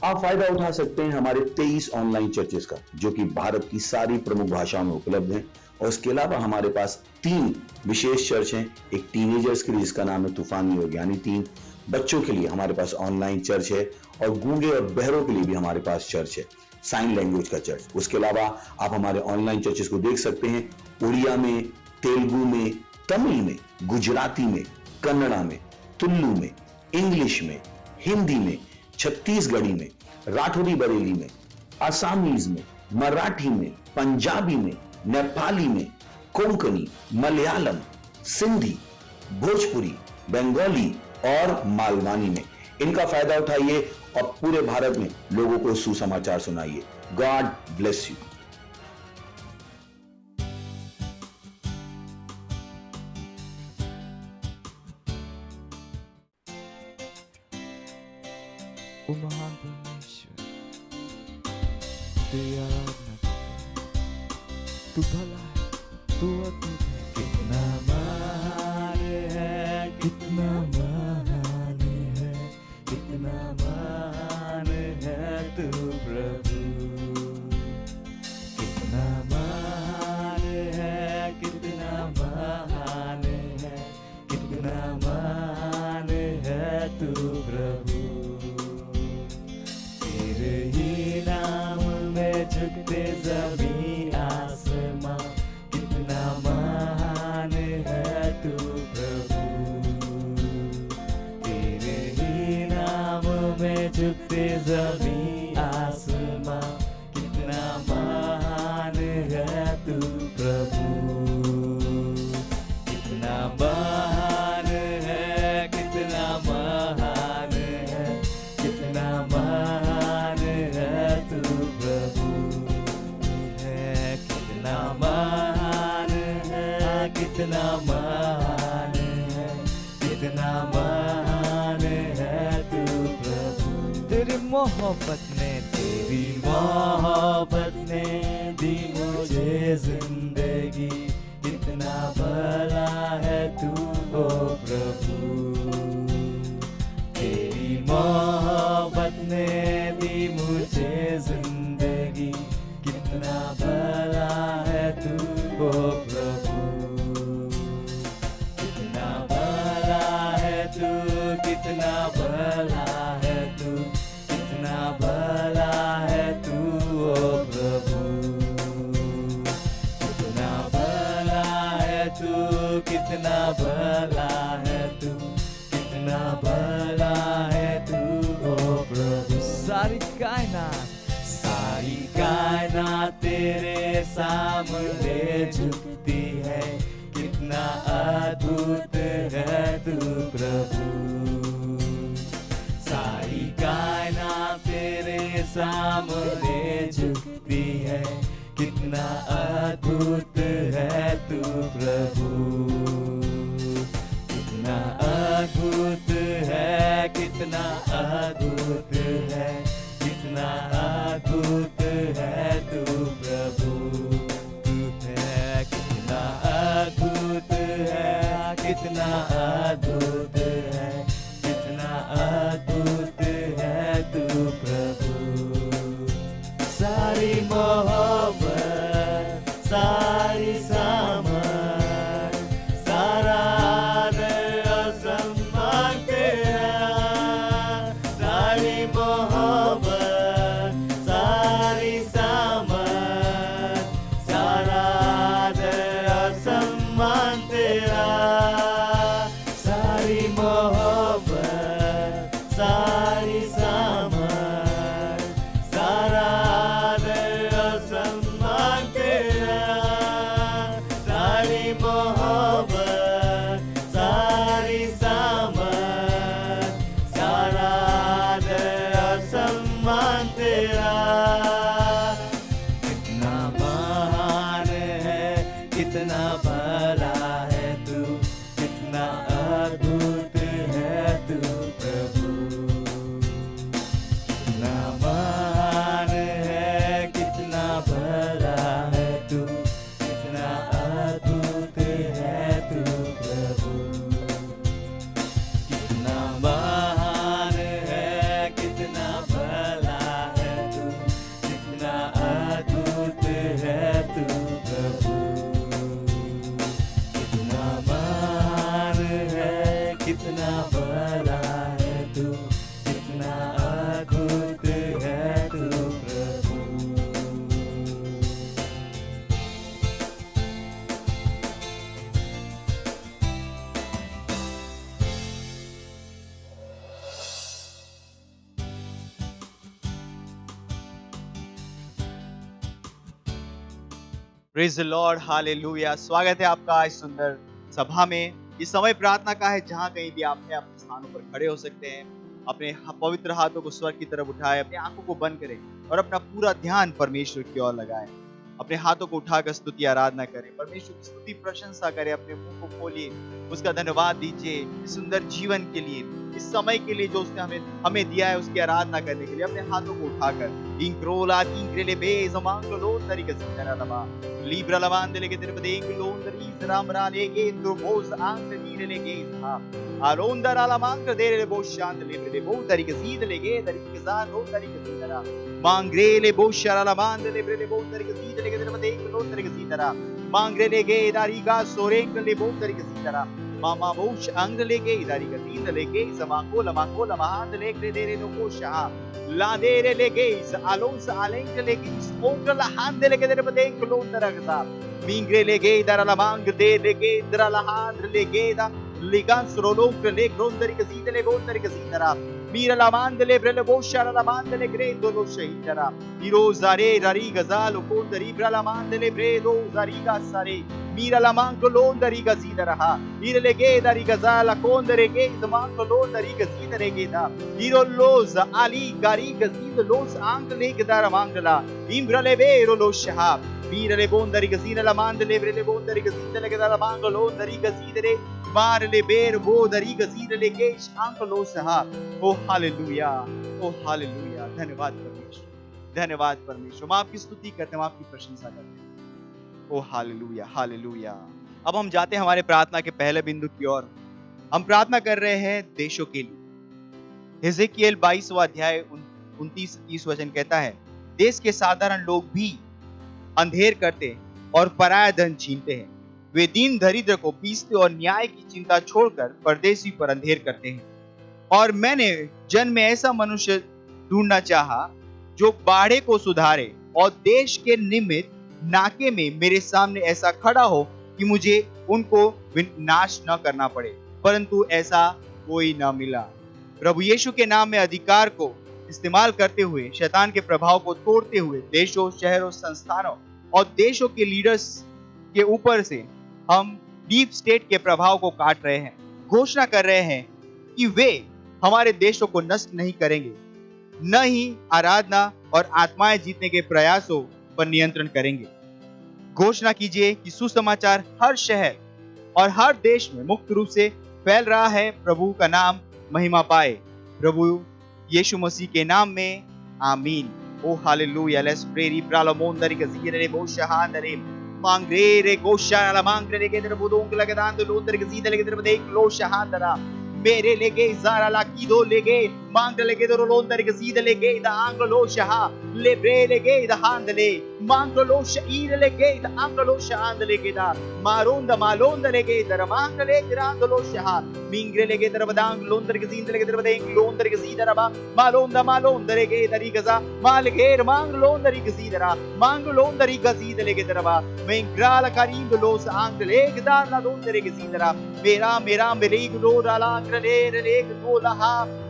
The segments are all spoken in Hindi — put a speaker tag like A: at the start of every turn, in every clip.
A: आप फायदा उठा सकते हैं हमारे 23 ऑनलाइन चर्चेस का, जो कि भारत की सारी प्रमुख भाषाओं में उपलब्ध हैं। और इसके अलावा हमारे पास 3 विशेष चर्च हैं। एक टीनेजर्स के लिए जिसका नाम है तूफानी योग, यानी 3 बच्चों के लिए हमारे पास ऑनलाइन चर्च है। और गूंगे और बहरों के लिए भी हमारे पास चर्च है, साइन लैंग्वेज का चर्च। उसके अलावा आप हमारे ऑनलाइन चर्चेस को देख सकते हैं उड़िया में, तेलुगु में, तमिल में, गुजराती में, कन्नड़ा में, तुलु में, इंग्लिश में, हिंदी में, छत्तीसगढ़ी में, राठौरी बरेली में, आसामीज में, मराठी में, पंजाबी में, नेपाली में, कोंकणी, मलयालम, सिंधी, भोजपुरी, बंगाली और मालवानी में। इनका फायदा उठाइए और पूरे भारत में लोगों को सुसमाचार सुनाइए। God bless you.
B: O महान परमेश्वर, तेरी आराधना करते हैं। तू भला है, तू अद्भुत है। कितना महान है, कितना महान है, कितना महान है तू प्रभु। कितना महान है, कितना महान है, कितना महान है तू प्रभु। तेरे ही नाम में झुकते ज़मीं आसमां, कितना महान है तू प्रभु। तेरे ही नाम में झुकते ज़मीं आसमां, कितना महान है तू प्रभु। कितना महान है, कितना महान है, कितना महान है तू प्रभु है। कितना महान है, कितना महान है, कितना महान है तू प्रभु। तेरी मोहब्बत ने, तेरी मोहब्बत ने दी मुझे जिंदगी। कितना भला है तू ओ प्रभु। तेरी मोहब्बत ने दी मुझे जिंदगी। कितना भला है तू ओ प्रभु। कितना भला है तू, कितना भला है तू, कितना भला है तू ओ प्रभु। कितना भला है तू, कितना भला है तू, कितना भला है तू ओ प्रभु। सारी कायनात तेरे सामने झुकती है। कितना अद्भुत है तू प्रभु। सारी कायनात तेरे सामने झुकती है। कितना अद्भुत है तू प्रभु। कितना अद्भुत है, कितना अद्भुत है, कितना अद्भुत है तू प्रभु। तू है कितना अद्भुत है, कितना अद्भुत है, कितना अद्भुत है तू प्रभु। सारी मोहब्बत, सारी सामर्थ, सारा आदर अद्भुत है तू प्रभु, कितना महान है, कितना भला है तू, कितना अद्भुत है तू प्रभु, कितना महान है, कितना भला है तू, कितना अद्भुत है तू प्रभु, कितना महान है, कितना भला है तू, कितना अद्भुत है तू प्रभु।
C: Praise the lord, hallelujah. स्वागत है आपका इस सुंदर सभा में। इस समय प्रार्थना का है, जहां कहीं भी आप हैं अपने स्थानों पर खड़े हो सकते हैं। अपने पवित्र हाथों को स्वर्ग की तरफ उठाएं, अपनी आंखों को बंद करें और अपना पूरा ध्यान परमेश्वर की ओर लगाएं। अपने हाथों को उठाकर स्तुति आराधना करें, परमेश्वर की स्तुति प्रशंसा करें। अपने मुंह को खोलिए, उसका धन्यवाद दीजिए इस सुंदर जीवन के लिए, इस समय के लिए जो उसने हमें दिया है, उसकी आराधना करने के लिए। अपने हाथों को उठाकर इंक्रोला इंक्रेले बेज मांगलो तरीके से करलमा लिब्रा लमान देले के तेरे बदेंग लोंदरी रामरा लेके द्रोमोस आंक नीरे लेके था आलोंदर आला मांग देरे बो शांत लेब्रे बो तरीके सीध लेके तरीके सा नो तरीके से करा मांगरेले बो शराला मान लेब्रे बो तरीके सीध लेके तेरे बदेंग लो तरीके से करा मांगरे लेके दारी का सोरेंग ले बो तरीके से करा मामा बोश अंग लेके इदारी का तीन लेके समाको लमाहात लेके देरे नो को शाह ला देरे लेके इस आलोंस आलेंग लेके इस ओंगला हाथ लेके तेरे बदेंग लो तरगता मिंगरे लेके इधर ला मांग दे लेके इधर ला हाथ लेके दा लिगान स्रोलोंग ले ग्रोंदरी का सीध ले गोंदरी का सीधरा मीरा ला मांग ले ब्रेले बोशा ला मांग ले ग्रे दोलो शहीदरा इरो जारे ररी गजाल कोंदरी ब्रला मांग ले ब्रे दो जारी का सारे मीरा ला मांग लोंदरी का सीधरा इरले के दरी गजाल कोंदरे के मांग लोंदरी का सीधरे के दा इरो लोज आली गारी का सीध लोस आंग ले के दारा मांगला इम्ब्रले बेरो लो शहाब मीरले बोंदरी का सीधला मांग ले ब्रेले बोंदरी का सीधले के दारा मांग लोंदरी का सीधरे मार ले बेर वो दरी का सीधले के आंग लो शहाब। ओ हालेलुया, ओ हालेलुया। धन्यवाद परमेश्वर, धन्यवाद परमेश्वर। हम आपकी स्तुति करते हैं, हम आपकी प्रशंसा करते हैं। ओ हालेलुया, हालेलुया। अब हम जाते हैं हमारे प्रार्थना के पहले बिंदु की ओर। हम प्रार्थना कर रहे हैं देशों के लिए। हिजकिय्येल 22वां अध्याय 29-30 वचन कहता है, देश के साधारण लोग भी अंधेर करते और पराया धन छीनते हैं। वे दीन दरिद्र को पीसते और न्याय की चिंता छोड़कर परदेशी पर अंधेर करते हैं। और मैंने जन में ऐसा मनुष्य ढूंढना चाहा जो बाढ़े को सुधारे और देश के निमित्त नाके में मेरे सामने ऐसा खड़ा हो कि मुझे उनको नाश न करना पड़े, परंतु ऐसा कोई न मिला। प्रभु यीशु के नाम में अधिकार को इस्तेमाल करते हुए, शैतान के प्रभाव को तोड़ते हुए देशों, शहरों, संस्थानों और देशों के लीडर्स के ऊपर से हम डीप स्टेट के प्रभाव को काट रहे हैं। घोषणा कर रहे हैं कि वे हमारे देशों को नष्ट नहीं करेंगे, न ही आराधना और आत्माएं जीतने के प्रयासों पर नियंत्रण करेंगे। घोषणा कीजिए कि सुसमाचार हर शहर और हर देश में मुक्त रूप से फैल रहा है। प्रभु का नाम महिमा पाए, प्रभु यीशु मसीह के नाम में, आमीन। Oh hallelujah. Let's pray. री प्रालमोंदरी का ज़ीरे बो शहानरे मांगरे रे गोशा ला मांगरे ले के तेरे बुदोंग लगे दान तो लोंदरी का ज़ीरे लेके तेरे देख लो शहानरा मेरे लेके ज़ारा ला की दो लेके मांग लेके तो लोंदरी का ज़ीरे लेके इधर आंग लो शहा ले ब्रे लेके इधर हांड ले मांग लो शहीर लेके इधर आंग लो शहांड लेके इधर मारोंद मालोंद लेके इधर मांग ले इधर आंग लो शहा मिंगरे लेके इधर बदांग लोंदरी का ज़ीरे लेके तेरे देख लोंदरी का ज़ीरे रबा मालोंद लेके इधर ही गज़ा माल घेर मांग लोंदरी का ज़ीरे रा मांग लोंदरी का ज़ीरे लेके तेरे बा मिंगराल करीब लोस आंग ले इधर ला लोंदरी का ज़ीरे रा मेरा मेरी गुलो डाला ले गोला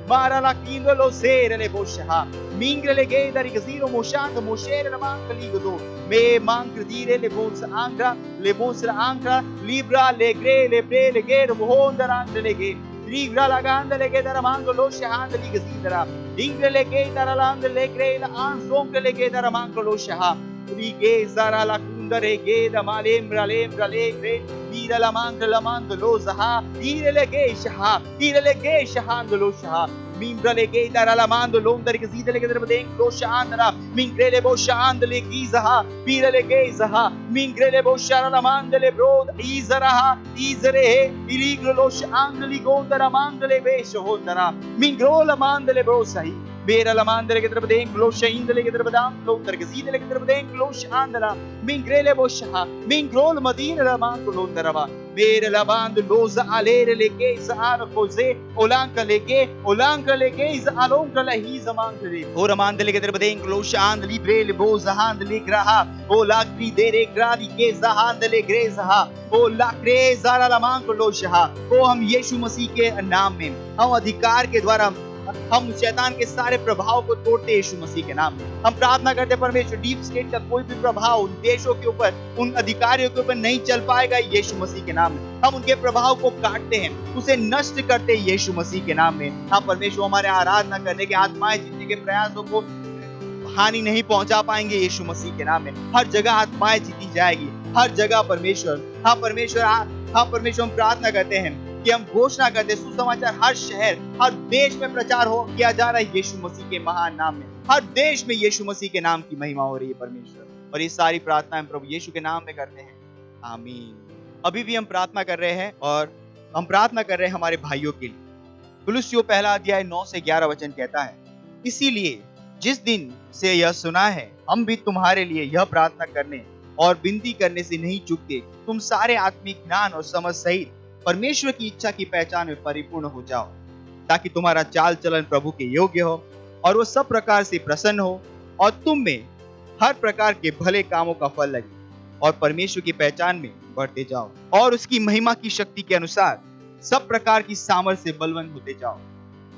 C: मारा ला कींदो लो सेर ले बोशहा मिंगरे ले गे दरी गजीरो मोशांग मोशेर मांग ली गदो मे मांग दीरे ले बोंस आंग्रा लिब्रा ले ग्रे ले ब्रे ले गे मोहंदर आंग ले गे लिब्रा लगांद ले गे दर मांग लो शहांद ली गजीदरा इंगरे ले गे दर लांग ले ग्रे ला आंसोंग ले गे दर मांग लो शहा री गे जरा ला Rondare Geda Malem Ralem Ralegre, Mira la Manglo Zaha, Irele Gesha, Irele Gesha Handlo Shaha, Mimbrale Geda Ralamando Londar Gazidele Gedrebeden Glosha Andra, Mingrele Bosha Andele Gizaha, Pirele Gezaha, Mingrele Bosha Ralamandele Brod, Izaraha, Izere, Iriglosh Angeli Gondara Mandele Besho Hondara, Mingrola Mandele Brosahi. Vera la mandele che trebeden glosha indele che trebedam londar gazidele che trebeden glosha andala mingrele bosha mingrol madina la mango londarava vera la band loza alere le geza ar cose olanka lege za alonka la hiza mandele ora mandele che trebeden glosha andali brele boza handele graha o lakri dere gradi geza handele greza ओ लाक्रे ज़ारा लमांग लोशहा ओ हम यीशु मसीह के नाम में हम अधिकार के द्वारा हम शैतान के सारे प्रभाव को तोड़ते यीशु मसीह के नाम में हम प्रार्थना करते परमेश्वर डीप स्टेट का कोई भी प्रभाव उन देशों के ऊपर उन अधिकारियों के ऊपर नहीं चल पाएगा यीशु मसीह के नाम में हम उनके प्रभाव को काटते हैं उसे नष्ट करते हैं यीशु मसीह के नाम में हाँ परमेश्वर हमारे आराधना करने के आत्माएं जीतने के प्रयासों को हानि नहीं पहुंचा पाएंगे यीशु मसीह के नाम में हर जगह आत्माएं जीती जाएगी हर जगह परमेश्वर हाँ परमेश्वर हम प्रार्थना करते हैं कि हम घोषणा करते सुसमाचार हर शहर हर देश में प्रचार हो किया जा रहा है यीशु मसीह के महान नाम में हर देश में यीशु मसीह के नाम की महिमा हो रही है परमेश्वर और ये सारी प्रार्थना हम प्रभु यीशु के नाम में करते हैं आमीन अभी भी हम प्रार्थना कर रहे हैं और हम प्रार्थना कर रहे हैं हमारे भाइयों के लिए कुलुस्सियों पहला अध्याय 9 से 11 वचन कहता है इसीलिए जिस दिन से यह सुना है हम भी तुम्हारे लिए यह प्रार्थना करने और विनती करने से नहीं चूकते तुम सारे आत्मिक ज्ञान और समझ सहित परमेश्वर की इच्छा की पहचान में परिपूर्ण हो जाओ ताकि तुम्हारा चाल चलन प्रभु के योग्य हो और वो सब प्रकार से प्रसन्न हो और तुम में हर प्रकार के भले कामों का फल लगे और परमेश्वर की पहचान में बढ़ते जाओ और उसकी महिमा की शक्ति के अनुसार सब प्रकार की सामर्थ्य से बलवान होते जाओ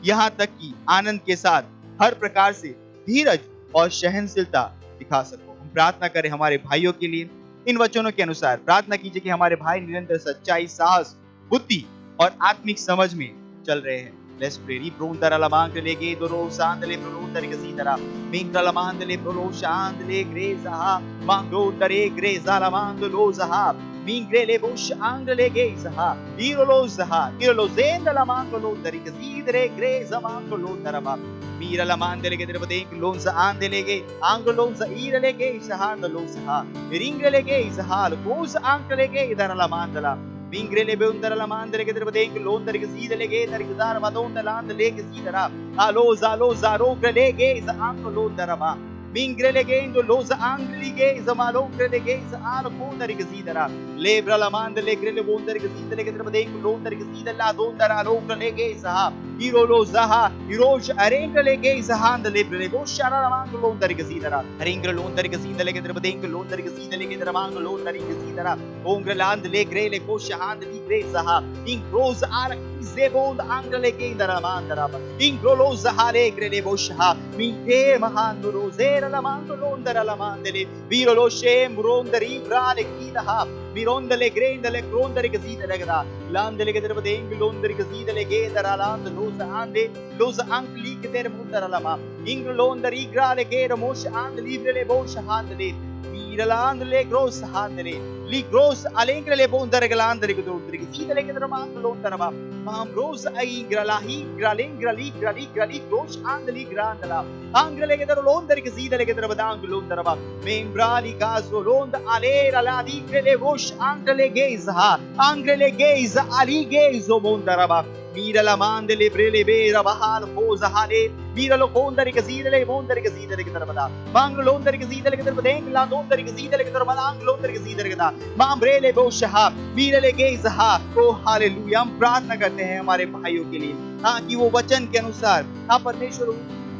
C: यहाँ तक कि आनंद के साथ हर प्रकार से धीरज और सहनशीलता दिखा सको हम प्रार्थना करें हमारे भाइयों के लिए इन वचनों के अनुसार प्रार्थना कीजिए कि हमारे भाई निरंतर सच्चाई साहस बुद्धि और आत्मिक समझ में चल रहे हैं Let's pray. Riprundara la mandele ge doro sandele prolundare ge sidara. Mingra la mandele prolo shandele greza ha. Mangondare greza la mandelo zaha. Mingre le bush angle ge zaha. Irolo zaha. Irolo zenda la mandelo dari ge sidere greza mandelo daraba. Mira la mandele ge derba denk lonza andele ge. Angolonza irele ge zaha andelo zaha. Ringele ge zaha. Koz angle ge dara la mandala. Mingrele beundara la mandele che derbadenk londare che sidele che dar che dar madonna land le che sidara aloza ro grele che za anno londara ma mingrele che indo loza angli che za malo grele che za ano pondare che sidara lebra la mandele grele bondare che sidele che derbadenk londare che sidela dondara ro grele che za iro loza ha iroj arengele che za hand lebre boshara la mando londare che sidara arengele londare che sidele che derbadenk londare che sidele che der mando londare che sidara ongre land le grele kosha hand di greza in groza ara zebond angle che indara mandara in groloza hare grele bosha min te mahando rozera la mando londara la mandele viro lo shem rondari brale kidaha mirondele grendele krondere che sidele gra landele che derbedeng londere che sidele che dara land loza ande loza ankli che der mundara la ma in londari grale che mosha and librele bosha handele Mirandele gross handele li gross alengrele bondare galandere che dondere che sidele che dramando lontarama mam gross aingrala hi gralengra li gross andeli grandala angrele che dar londere che sidele che drabadang lontarama membrali caso londa alera la di grele vosh angrele geza ali gezo mondarama mira la mandele brele vera bahal poza hale mira lo kondare che sidele che drabada mang londere che sidele che drabadeng la londere che sidele che drabadang londere che sidele che da मामरेले बोशहा मीरले गेज़हा O hallelujah हम प्रार्थना करते हैं हमारे भाइयों के लिए हाँ कि वो वचन के अनुसार हाँ परमेश्वर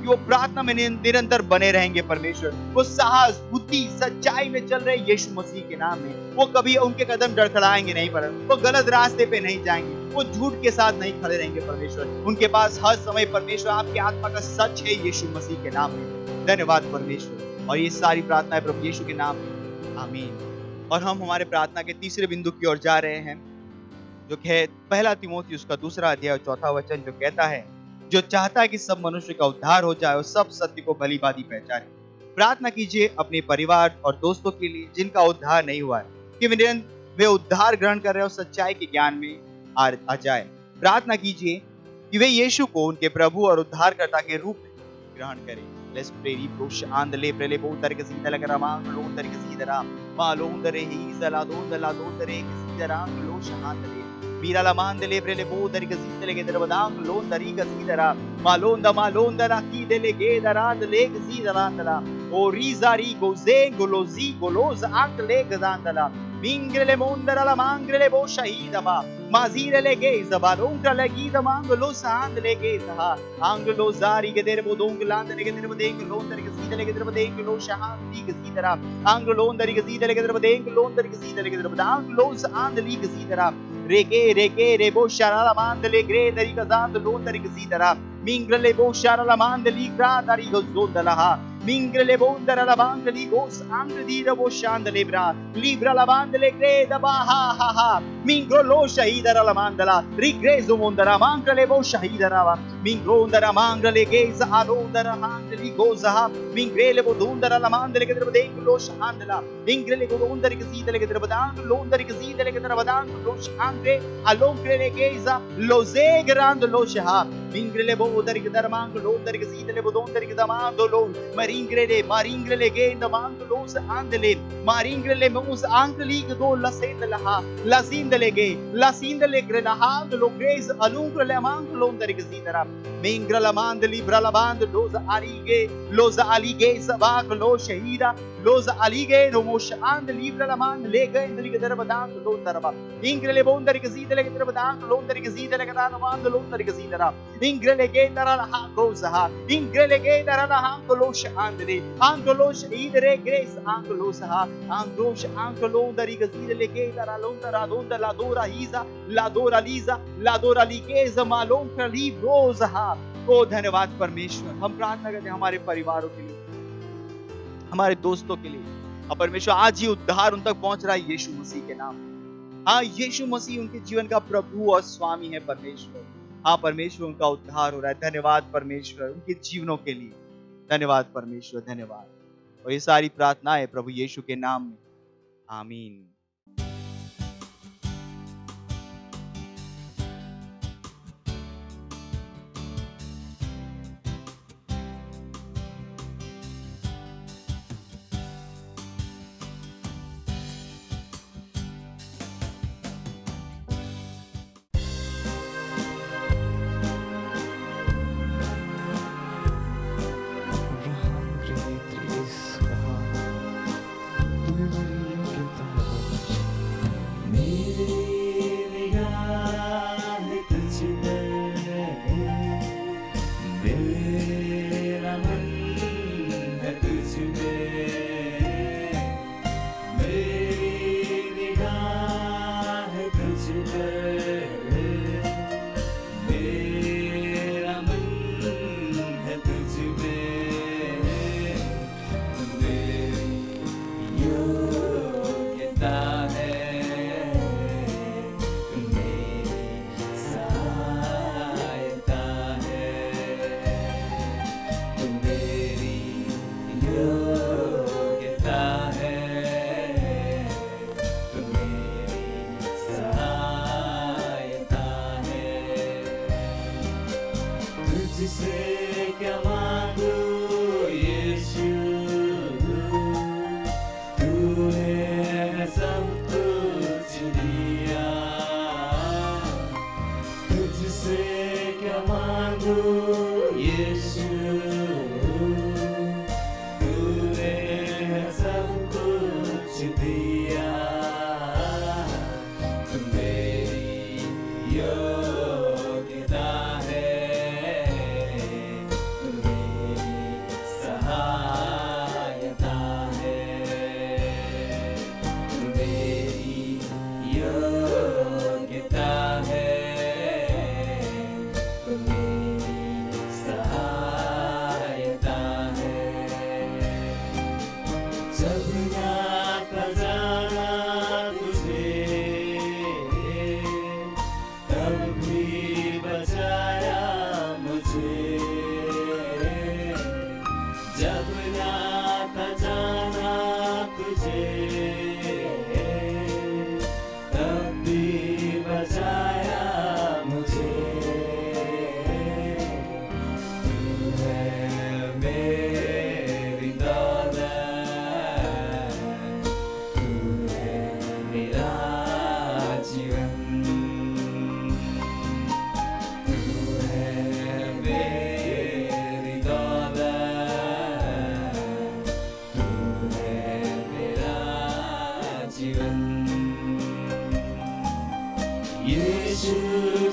C: कि वो प्रार्थना में निरंतर बने रहेंगे परमेश्वर वो साहस बुद्धि सच्चाई में चल रहे यीशु मसीह के नाम में वो कभी उनके कदम डड़खड़ाएंगे नहीं पर वो गलत रास्ते पे नहीं जाएंगे वो झूठ के साथ नहीं खड़े रहेंगे परमेश्वर उनके पास हर समय परमेश्वर आपकी आत्मा का सच है यीशु मसीह के नाम में धन्यवाद परमेश्वर और ये सारी प्रार्थनाएं प्रभु यीशु के नाम में आमीन और हम हमारे प्रार्थना के तीसरे बिंदु की ओर जा रहे हैं जो है पहला तिमोथी उसका दूसरा अध्याय 4 वचन जो कहता है जो चाहता है कि सब मनुष्य का उद्धार हो जाए और सब सत्य को भली भांति पहचाने प्रार्थना कीजिए अपने परिवार और दोस्तों के लिए जिनका उद्धार नहीं हुआ है, कि वे उद्धार ग्रहण कर रहे हो, सच्चाई के ज्ञान में आ जाए। प्रार्थना कीजिए कि वे यीशु को उनके प्रभु और उद्धारकर्ता के रूप में ग्रहण करें। Let's pray. Riprosh andale prele botar ke sida lagara lo dar ke sida ma lo dare hi zala do dare ke sida lo shahandale mira la mandele prele botar ke sida lege dar badang lo dari ke sida ma lo dara ki dele ge darad le ke sida dara o rizari go zengo lo zigo lo angle ke dandala mingrele mondara la mangrele bo shahida ba mazire le geza ba longra le gida manglo sand le geza anglo zari ke der bodong land le ke der bodeng londar ke sida le ke der bodeng lo shahandi ke sida anglo londar ke sida le ke der bodeng londar ke sida le ke der bodang lo sand li ke sida reke re bo shara la mandele gre dari ka zand londar ke sida mingrele bo shara la mandeli gra dari go zondala mingrele bondara la bandeli gos angdi da bo shandele bra libra la bandele greda ba ha mingro lo shahidara la mandala rigrezo mondara mangrele bo shahidara ba mingrondara mangrele geza alondara mandeli goza mingrele bo dondara la mandele ke drba denk lo shahandala mingrele go dondara ke sidele ke drba dang londara ke sidele ke drba dang lo shandre alongrele geza lo zegrand lo shah mingrele bo dondara ke darmang londara ke sidele bo dondara ke damando lo maringrele ge in the manglos andele maringrele mus angli ke do la sindele grela lo grace alungrele manglo ndere ke sidara mingrala mandeli brala band loza alige sabak lo shahida loza alige no mosh andeli brala mand lege ndere ke darba dang lo darba ingrele bondere ke sidele ke darba dang lo ndere ke sidele ke dang mand lo ndere ke sidara ingrele ge dara ha goza ingrele ge dara ha lo andele anglos idere grace anglos anglo dari gazile lege dara londara donda la dora iza la dora liza la dora ligeza malon कली रोज हा। ओ धन्यवाद परमेश्वर, हम प्रार्थना करते हैं हमारे परिवारों के लिए, हमारे दोस्तों के लिए। और परमेश्वर आज ही उद्धार उन तक पहुंच रहा है यीशु मसीह के नाम। हाँ, यीशु मसीह उनके जीवन का प्रभु और स्वामी है परमेश्वर। हाँ परमेश्वर, उनका उद्धार हो रहा है। धन्यवाद परमेश्वर उनके जीवनों के लिए। धन्यवाद परमेश्वर, धन्यवाद। और ये सारी प्रार्थनाएं प्रभु यीशु के नाम में, आमीन।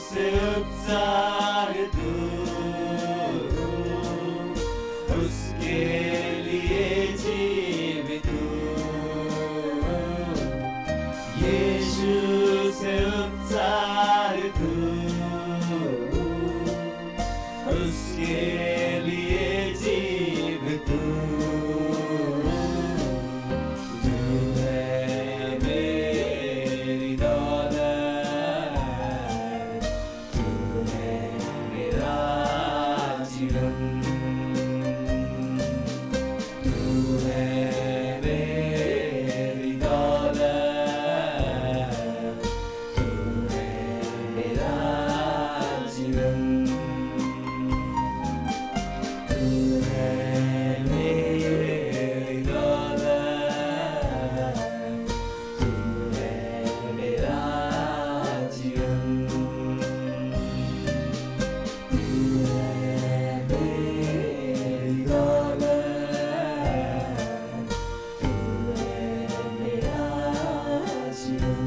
B: से उत्साहित हूँ, उसके लिए जीवित हूँ। यीशु से उत्साहित हूँ, उसके लिए जीवित हूँ। तू है मेरी दौलत, तू है मेरा जीवन, तू है मेरी दौलत, तू है मेरा जीवन, तू है मेरी दौलत, तू है मेरा जीवन, तू है मेरी दौलत, तू है मेरा जीवन।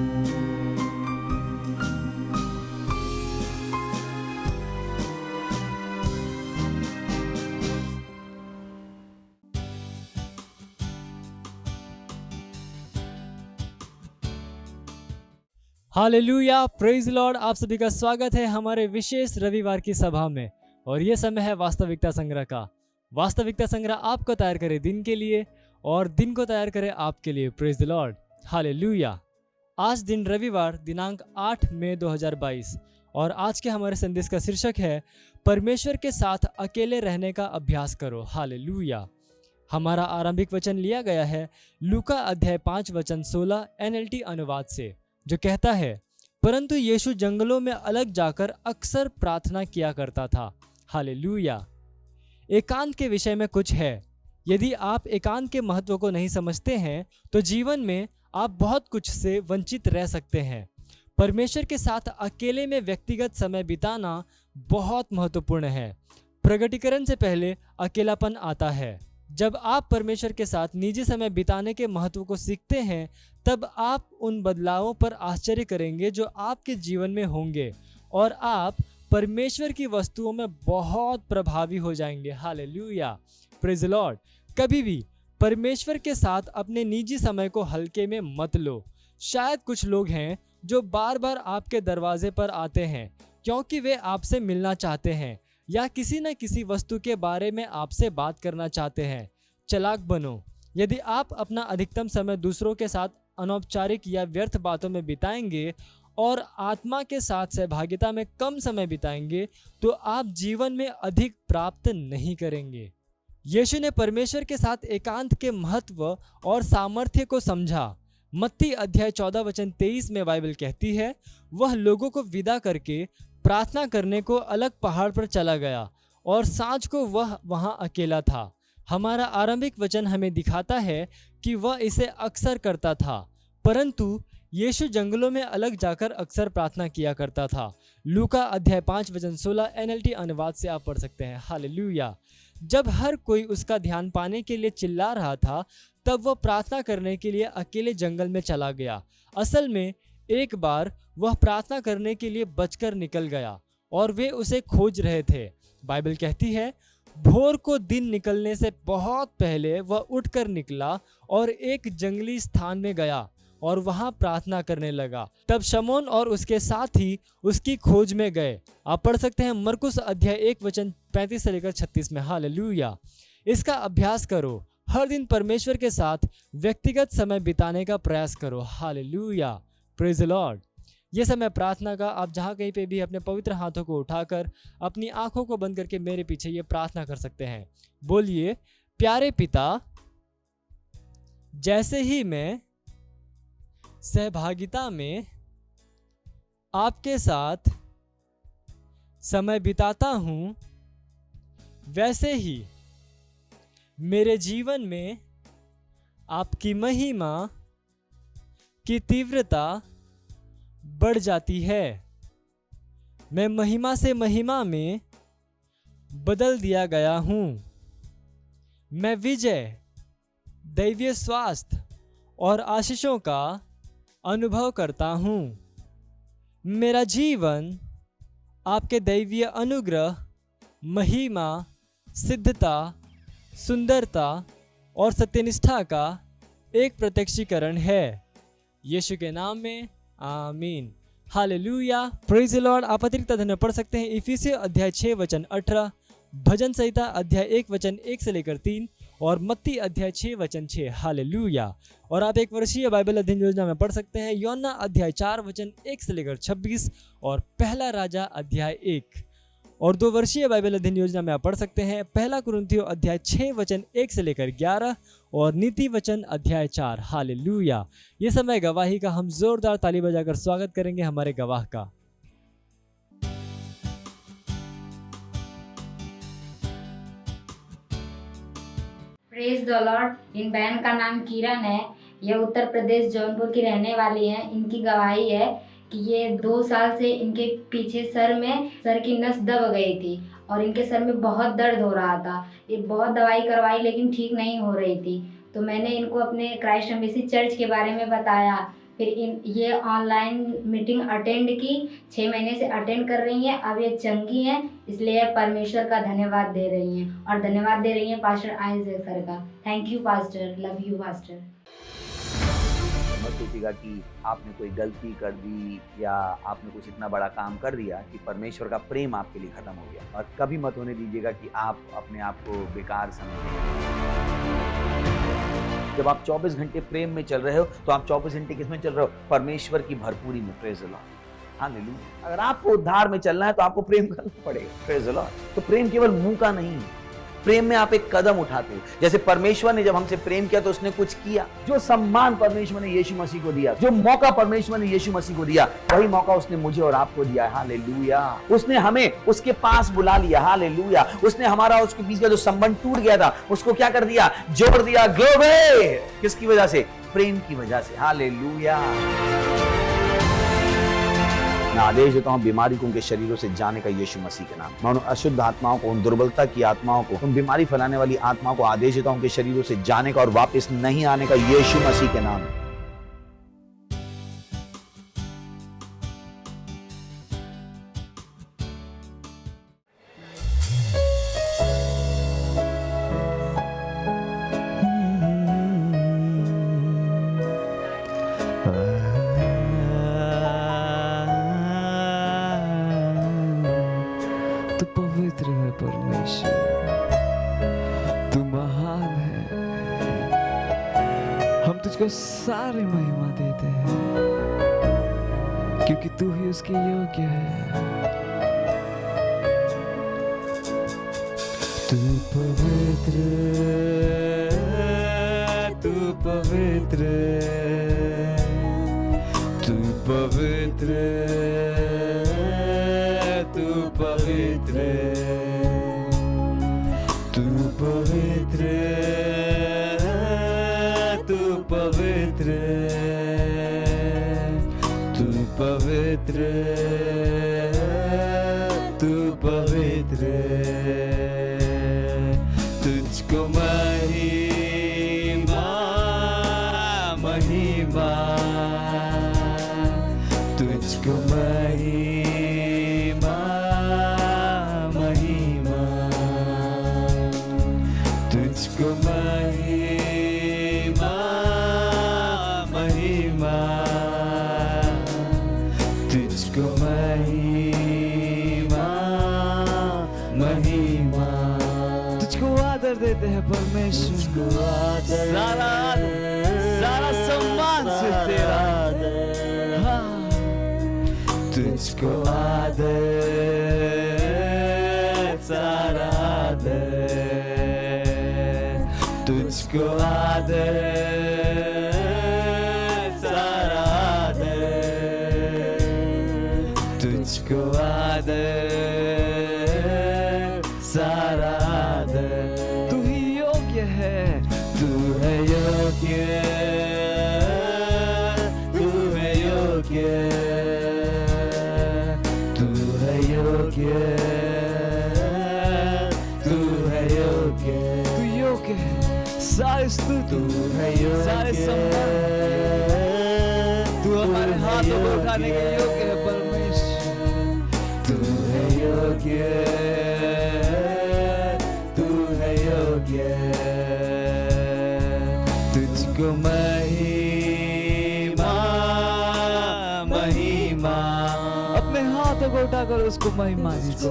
D: Hallelujah, praise Lord. आप सभी का स्वागत है हमारे विशेष रविवार की सभा में। और ये समय है वास्तविकता संग्रह का। वास्तविकता संग्रह आपको तैयार करे दिन के लिए और दिन को तैयार करे आपके लिए। Praise the lord, hallelujah. आज दिन रविवार दिनांक 8 मई 2022 और आज के हमारे संदेश का शीर्षक है परमेश्वर के साथ अकेले रहने का अभ्यास करो। हालेलुया। हमारा आरंभिक वचन लिया गया है लूका अध्याय 5 वचन 16 NLT अनुवाद से, जो कहता है, परंतु यीशु जंगलों में अलग जाकर अक्सर प्रार्थना किया करता था। हालेलुया। एकांत के विषय में कुछ है। यदि आप एकांत के महत्व को नहीं समझते हैं तो जीवन में आप बहुत कुछ से वंचित रह सकते हैं। परमेश्वर के साथ अकेले में व्यक्तिगत समय बिताना बहुत महत्वपूर्ण है। प्रगटीकरण से पहले अकेलापन आता है। जब आप परमेश्वर के साथ निजी समय बिताने के महत्व को सीखते हैं, तब आप उन बदलावों पर आश्चर्य करेंगे जो आपके जीवन में होंगे और आप परमेश्वर की वस्तुओं में बहुत प्रभावी हो जाएंगे। Hallelujah, praise the Lord. कभी भी परमेश्वर के साथ अपने निजी समय को हल्के में मत लो। शायद कुछ लोग हैं जो बार बार आपके दरवाजे पर आते हैं क्योंकि वे आपसे मिलना चाहते हैं या किसी न किसी वस्तु के बारे में आपसे बात करना चाहते हैं। चालाक बनो। यदि आप अपना अधिकतम समय दूसरों के साथ अनौपचारिक या व्यर्थ बातों में बिताएंगे और आत्मा के साथ सहभागिता में कम समय बिताएंगे तो आप जीवन में अधिक प्राप्त नहीं करेंगे। यीशु ने परमेश्वर के साथ एकांत के महत्व और सामर्थ्य को समझा। मत्ती अध्याय 14 वचन 23 में बाइबल कहती है, वह लोगों को विदा करके प्रार्थना करने को अलग पहाड़ पर चला गया और सांझ को वह वहां अकेला था। हमारा आरंभिक वचन हमें दिखाता है कि वह इसे अक्सर करता था, परंतु यीशु जंगलों में अलग जाकर अक्सर प्रार्थना किया करता था। लूका अध्याय 5 वचन 16 NLT अनुवाद से आप पढ़ सकते हैं। हालेलुया। जब हर कोई उसका ध्यान पाने के लिए चिल्ला रहा था, तब वह प्रार्थना करने के लिए अकेले जंगल में चला गया। असल में एक बार वह प्रार्थना करने के लिए बचकर निकल गया और वे उसे खोज रहे थे। बाइबल कहती है, भोर को दिन निकलने से बहुत पहले वह उठकर निकला और एक जंगली स्थान में गया और वहां प्रार्थना करने लगा। तब शमौन और उसके साथी उसकी खोज में गए। आप पढ़ सकते हैं मरकुस अध्याय 1 वचन 35 से लेकर 36 में। हालेलुया। इसका अभ्यास करो। हर दिन परमेश्वर के साथ व्यक्तिगत समय बिताने का प्रयास करो। Hallelujah, praise the Lord. ये समय प्रार्थना का, आप जहाँ कहीं पे भी अपने पवित्र हाथों को उठाकर अपनी आंखों को बंद करके मेरे पीछे ये प्रार्थना कर सकते हैं। बोलिए, प्यारे पिता, जैसे ही मैं सहभागिता में आपके साथ समय बिताता हूँ, वैसे ही मेरे जीवन में आपकी महिमा की तीव्रता बढ़ जाती है। मैं महिमा से महिमा में बदल दिया गया हूँ। मैं विजय, दैवीय स्वास्थ्य और आशीषों का अनुभव करता हूँ। मेरा जीवन आपके दैवीय अनुग्रह, महिमा, सिद्धता, सुंदरता और सत्यनिष्ठा का एक प्रत्यक्षीकरण है। यीशु के नाम में आमीन। Hallelujah, praise the Lord. आप अतिरिक्त अध्ययन पढ़ सकते हैं इफिसियों अध्याय 6 वचन 18, भजन संहिता अध्याय 1 वचन 1 से लेकर 3 और मत्ती अध्याय 6 वचन 6। हालेलुया। और आप एक वर्षीय बाइबल अध्ययन योजना में पढ़ सकते हैं योना अध्याय 4 वचन 1 से लेकर 26 और पहला राजा अध्याय 1। और 2 वर्षीय बाइबल अध्ययन योजना में आप पढ़ सकते हैं पहला कुरिन्थियों अध्याय 6 वचन 1 से लेकर 11 और नीति वचन अध्याय 4। हालेलुया। ये समय गवाही का, हम जोरदार ताली बजाकर स्वागत करेंगे हमारे गवाह का।
E: Praise the Lord. इन बहन का नाम किरण है। ये उत्तर प्रदेश जौनपुर की रहने वाली है। इनकी गवाही है कि ये 2 साल से इनके पीछे सर की नस दब गई थी और इनके सर में बहुत दर्द हो रहा था। ये बहुत दवाई करवाई लेकिन ठीक नहीं हो रही थी। तो मैंने इनको अपने क्राइस्ट एम्बेसी चर्च के बारे में बताया। फिर ये ऑनलाइन मीटिंग अटेंड की, 6 महीने से अटेंड कर रही हैं। अब ये चंगी हैं, इसलिए परमेश्वर का धन्यवाद दे रही हैं और धन्यवाद दे रही हैं पास्टर आइजैक सर का। Thank you pastor, love you pastor.
A: मत सोचिएगा कि आपने कोई गलती कर दी या आपने कुछ इतना बड़ा काम कर दिया कि परमेश्वर का प्रेम आपके लिए खत्म हो गया। और कभी मत होने दीजिएगा कि आप अपने आप को बेकार समझें। जब आप 24 घंटे प्रेम में चल रहे हो तो आप 24 घंटे किसमें चल रहे हो? परमेश्वर की भरपूरी में। Praise the lord. हालेलुया। अगर आपको उद्धार में चलना है तो आपको प्रेम करना पड़ेगा। Praise the Lord. तो प्रेम केवल मुंह का नहीं है, प्रेम में आप एक कदम उठाते हो। जैसे परमेश्वर ने जब हमसे प्रेम किया तो उसने कुछ किया। जो सम्मान परमेश्वर ने यीशु मसीह को दिया, जो मौका परमेश्वर ने यीशु मसीह को दिया, वही मौका उसने मुझे और आपको दिया है। हालेलुया। उसने हमें उसके पास बुला लिया। हालेलुया। उसने हमारा उसके बीच का जो संबंध टूट गया था उसको क्या कर दिया? जोड़ दिया। ग्लोरी। किसकी वजह से? प्रेम की वजह से। हालेलुया। मैं आदेश देता हूं बीमारी को उनके शरीरों से जाने का यीशु मसीह के नाम। मैं उन अशुद्ध आत्माओं को, उन दुर्बलता की आत्माओं को, उन बीमारी फैलाने वाली आत्माओं को आदेश देता हूं उनके शरीरों से जाने का और वापस नहीं आने का यीशु मसीह के नाम।
B: तू पवित्र है परमेश्वर, तू महान है। हम तुझको सारी महिमा देते हैं क्योंकि तू ही उसके योग्य है। तू पवित्र, तू पवित्र, तू पवित्र, तू पवित्र, तू पवित्र, तू पवित्र, तू पवित्र, तू पवित्र। तुझको महिमा, महिमा, तुझको महिमा, महिमा, तुझको महिमा, महिमा, तुझको महिमा, महिमा। तुझको आदर देते हैं परमेश्वर, सारा सम्मान से तेरा। हाँ। तुझको आदर, सारा आदर, तुझको आदर, सारा आदर, तुझको आदर, सारा आदर। तू ही योग्य है, तू है योग्य, तू है योग्य, तू है योग्य, तू है योग्य, तू योग्य है। सारी स्तुति तू है योग्य, सारे सम्मान तू हमारे हाथों को उठाने के योग्य है परमेश्वर। तू है योग्य, तू है योग्य, तुझको महिमा महिमा। अपने हाथों को उठाकर उसको महिमा दीजिए।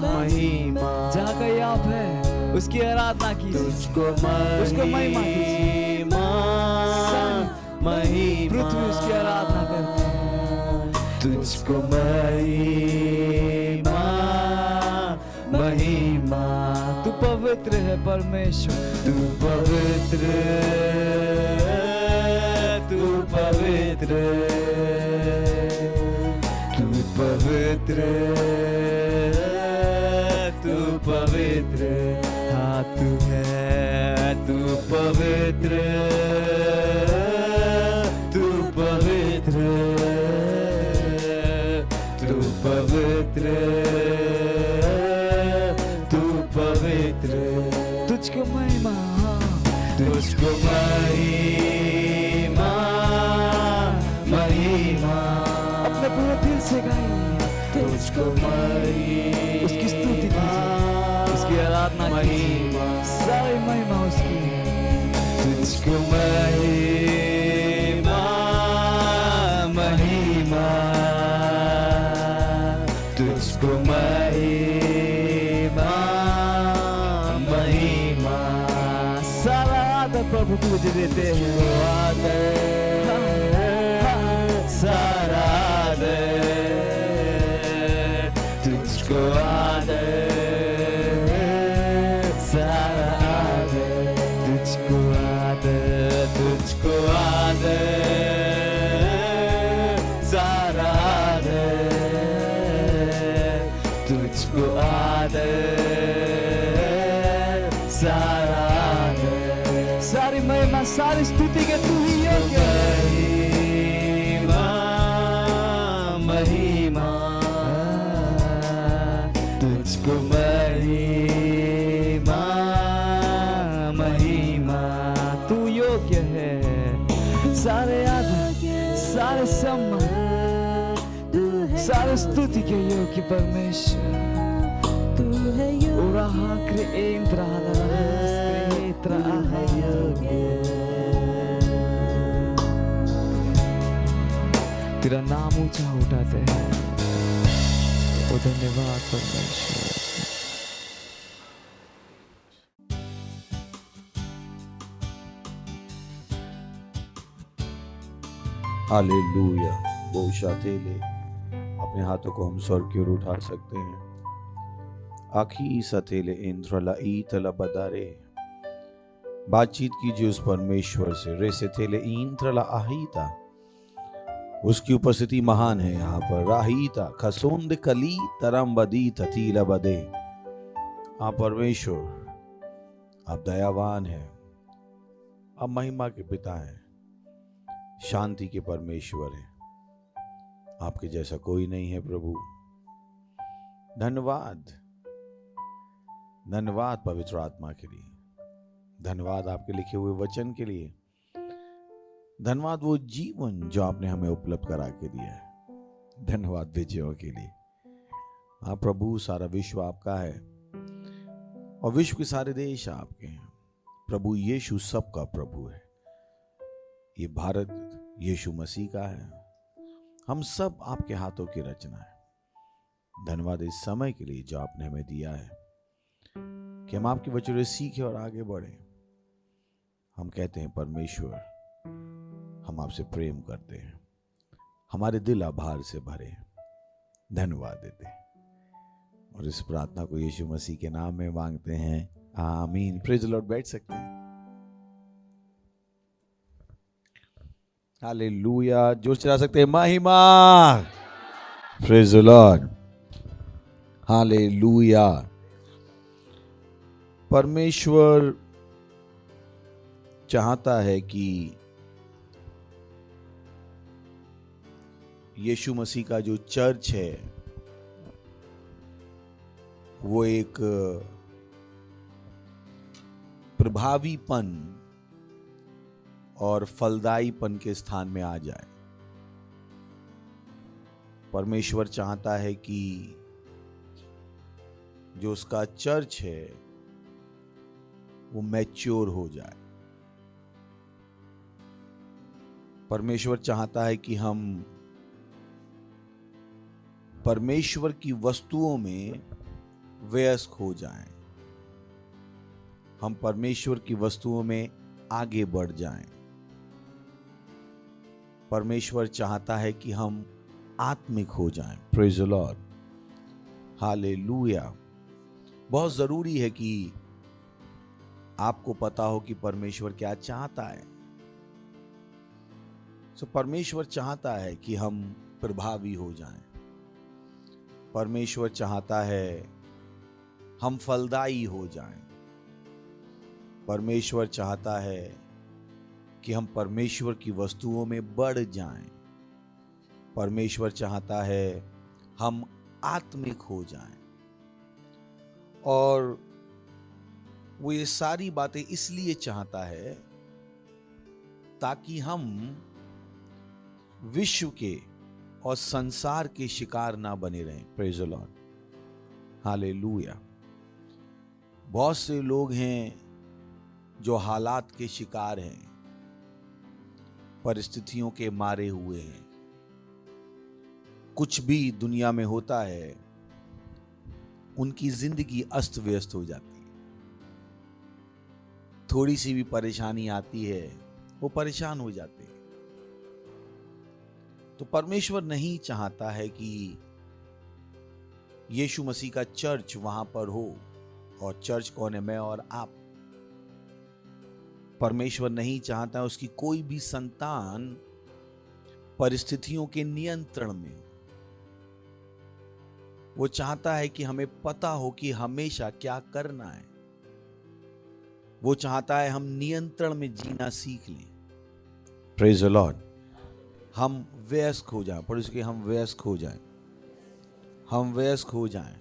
B: महिमा जहाँ कहीं आप है उसकी आराधना कीजिए, उसको महिमा दीजिए। पृथ्वी उसकी आराधना करती है। तुझको महिमा महिमा। तू पवित्र है परमेश्वर, तू पवित्र, तू पवित्र, तू पवित्र, तू पवित्र। हाँ तू है, तू पवित्र, तू पवित्र, तू पवित्र, तू पवित्र। तुझको महिमा, तुझको महिमा महिमा। अपने पूरे दिल से गाइए, तुझको महिमा, उसकी स्तुति कीजिए, उसकी आराधना कीजिए, सारी महिमा उसकी। तुझको महिमा महिमा, तुझको महिमा महिमा। सारा आदर प्रभु तुझे देते हैं, सारा आदर तुझको, आदर सारा आदर तुझको, आदर तुझको, आदर सारा आदर तुझको, आदर सारा आदर। सारी महिमा सारी स्तुति के तू ही योग्य है। महिमा तुझको महिमा महिमा। तू योग्य है, सारे आदर सारे सम्मान सारे स्तुति के योग्य परमेश्वर तू है योग्य। तेरा नाम ऊंचा उठाते हैं, ओ धन्यवाद परमेश्वर।
A: हालेलुया। बोशातेले, अपने हाथों को हम स्वर्ग की ओर उठा सकते हैं। आखी सतेले इंद्रला ईतला बदारे, बातचीत कीजिए उस परमेश्वर से। रेसे थेले इंद्रला आहीता, उसकी उपस्थिति महान है यहाँ पर। राहीता खसोंद कली तरम बदी ततीला बदे। आप परमेश्वर, आप दयावान हैं, आप महिमा के पिता हैं, शांति के परमेश्वर हैं। आपके जैसा कोई नहीं है प्रभु। धन्यवाद, धन्यवाद पवित्र आत्मा के लिए, धन्यवाद आपके लिखे हुए वचन के लिए, धन्यवाद वो जीवन जो आपने हमें उपलब्ध करा के दिया है, धन्यवाद विजयों के लिए। हाँ प्रभु, सारा विश्व आपका है और विश्व के सारे देश आपके हैं। प्रभु यीशु सबका प्रभु है। ये भारत यीशु मसीह का है। हम सब आपके हाथों की रचना है। धन्यवाद इस समय के लिए जो आपने हमें दिया है कि हम आपके वचनों से सीखें और आगे बढ़े। हम कहते हैं परमेश्वर, हम आपसे प्रेम करते हैं, हमारे दिल आभार से भरे, धन्यवाद देते हैं और इस प्रार्थना को यीशु मसीह के नाम में मांगते हैं, आमीन। Praise the Lord. बैठ सकते हैं। हालेलुया। जोर चला सकते हैं, महिमा। Praise the lord. हालेलुया। परमेश्वर चाहता है कि यीशु मसीह का जो चर्च है वो एक प्रभावीपन और फलदायीपन के स्थान में आ जाए।
F: परमेश्वर चाहता है कि जो उसका चर्च है वो मैच्योर हो जाए। परमेश्वर चाहता है कि हम परमेश्वर की वस्तुओं में वयस्क हो जाएं, हम परमेश्वर की वस्तुओं में आगे बढ़ जाएं। परमेश्वर चाहता है कि हम आत्मिक हो जाएं। Praise the lord, hallelujah. बहुत जरूरी है कि आपको पता हो कि परमेश्वर क्या चाहता है। परमेश्वर चाहता है कि हम प्रभावी हो जाएं। परमेश्वर चाहता है हम फलदायी हो जाएं। परमेश्वर चाहता है कि हम परमेश्वर की वस्तुओं में बढ़ जाएं। परमेश्वर चाहता है हम आत्मिक हो जाएं। और वो ये सारी बातें इसलिए चाहता है ताकि हम विश्व के और संसार के शिकार ना बने रहें। Praise the lord, hallelujah. बहुत से लोग हैं जो हालात के शिकार हैं, परिस्थितियों के मारे हुए हैं। कुछ भी दुनिया में होता है, उनकी जिंदगी अस्त व्यस्त हो जाती है। थोड़ी सी भी परेशानी आती है, वो परेशान हो जाते हैं। तो परमेश्वर नहीं चाहता है कि यीशु मसीह का चर्च वहां पर हो। और चर्च कौन है? मैं और आप। परमेश्वर नहीं चाहता उसकी कोई भी संतान परिस्थितियों के नियंत्रण में हो। वो चाहता है कि हमें पता हो कि हमेशा क्या करना है। वो चाहता है हम नियंत्रण में जीना सीख लें। Praise the Lord. हम वयस्क हो जाएं। पढ़ो इसके, हम वयस्क हो जाएं। हम वयस्क हो जाएं।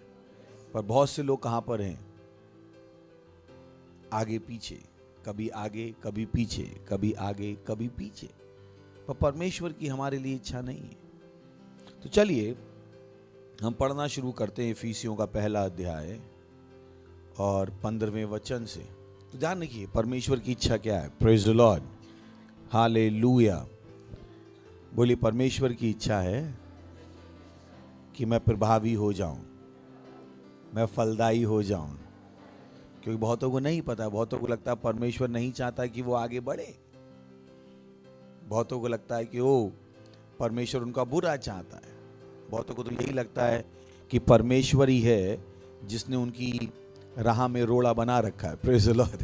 F: पर बहुत से लोग कहां पर हैं? आगे पीछे, कभी आगे कभी पीछे, कभी आगे कभी पीछे। पर परमेश्वर की हमारे लिए इच्छा नहीं है। तो चलिए हम पढ़ना शुरू करते हैं इफिसियों का पहला अध्याय और 15वें वचन से। तो ध्यान रखिए परमेश्वर की इच्छा क्या है। Praise the lord, hallelujah. बोलिए, परमेश्वर की इच्छा है कि मैं प्रभावी हो जाऊं, मैं फलदायी हो जाऊं। क्योंकि बहुतों को नहीं पता, बहुतों को लगता है परमेश्वर नहीं चाहता कि वो आगे बढ़े। बहुतों को लगता है कि वो परमेश्वर उनका बुरा चाहता है। बहुतों को तो यही लगता है कि परमेश्वर ही है जिसने उनकी राह में रोड़ा बना रखा है। Praise the Lord.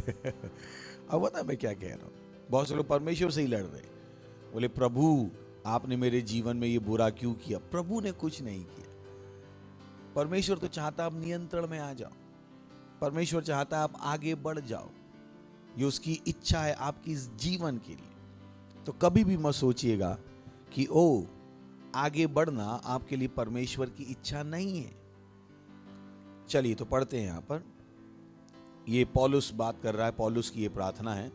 F: अब पता मैं क्या कह रहा हूँ? बहुत से लोग परमेश्वर से ही लड़ रहे, बोले प्रभु आपने मेरे जीवन में ये बुरा क्यों किया? प्रभु ने कुछ नहीं किया। परमेश्वर तो चाहता आप नियंत्रण में आ जाओ। परमेश्वर चाहता है आप आगे बढ़ जाओ। ये उसकी इच्छा है आपकी जीवन के लिए। तो कभी भी मत सोचिएगा कि ओ आगे बढ़ना आपके लिए परमेश्वर की इच्छा नहीं है। चलिए तो पढ़ते हैं। यहां पर ये पौलुस बात कर रहा है। पौलुस की ये प्रार्थना है।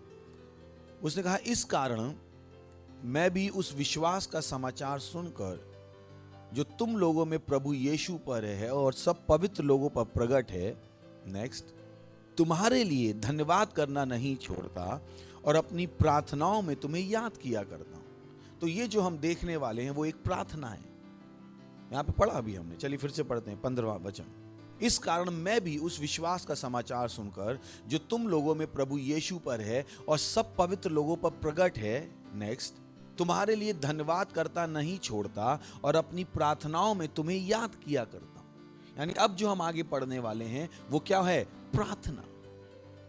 F: उसने कहा, इस कारण मैं भी उस विश्वास का समाचार सुनकर जो तुम लोगों में प्रभु यीशु पर है और सब पवित्र लोगों पर प्रकट है, नेक्स्ट, तुम्हारे लिए धन्यवाद करना नहीं छोड़ता और अपनी प्रार्थनाओं में तुम्हें याद किया करता हूं। तो ये जो हम देखने वाले हैं वो एक प्रार्थना है। यहां पे पढ़ा अभी हमने, चलिए फिर से पढ़ते हैं 15वां वचन। इस कारण मैं भी उस विश्वास का समाचार सुनकर जो तुम लोगों में प्रभु यीशु पर है और सब पवित्र लोगों पर प्रकट है, नेक्स्ट, तुम्हारे लिए धन्यवाद करता नहीं छोड़ता और अपनी प्रार्थनाओं में तुम्हें याद किया करता हूं। यानी अब जो हम आगे पढ़ने वाले हैं वो क्या है? प्रार्थना।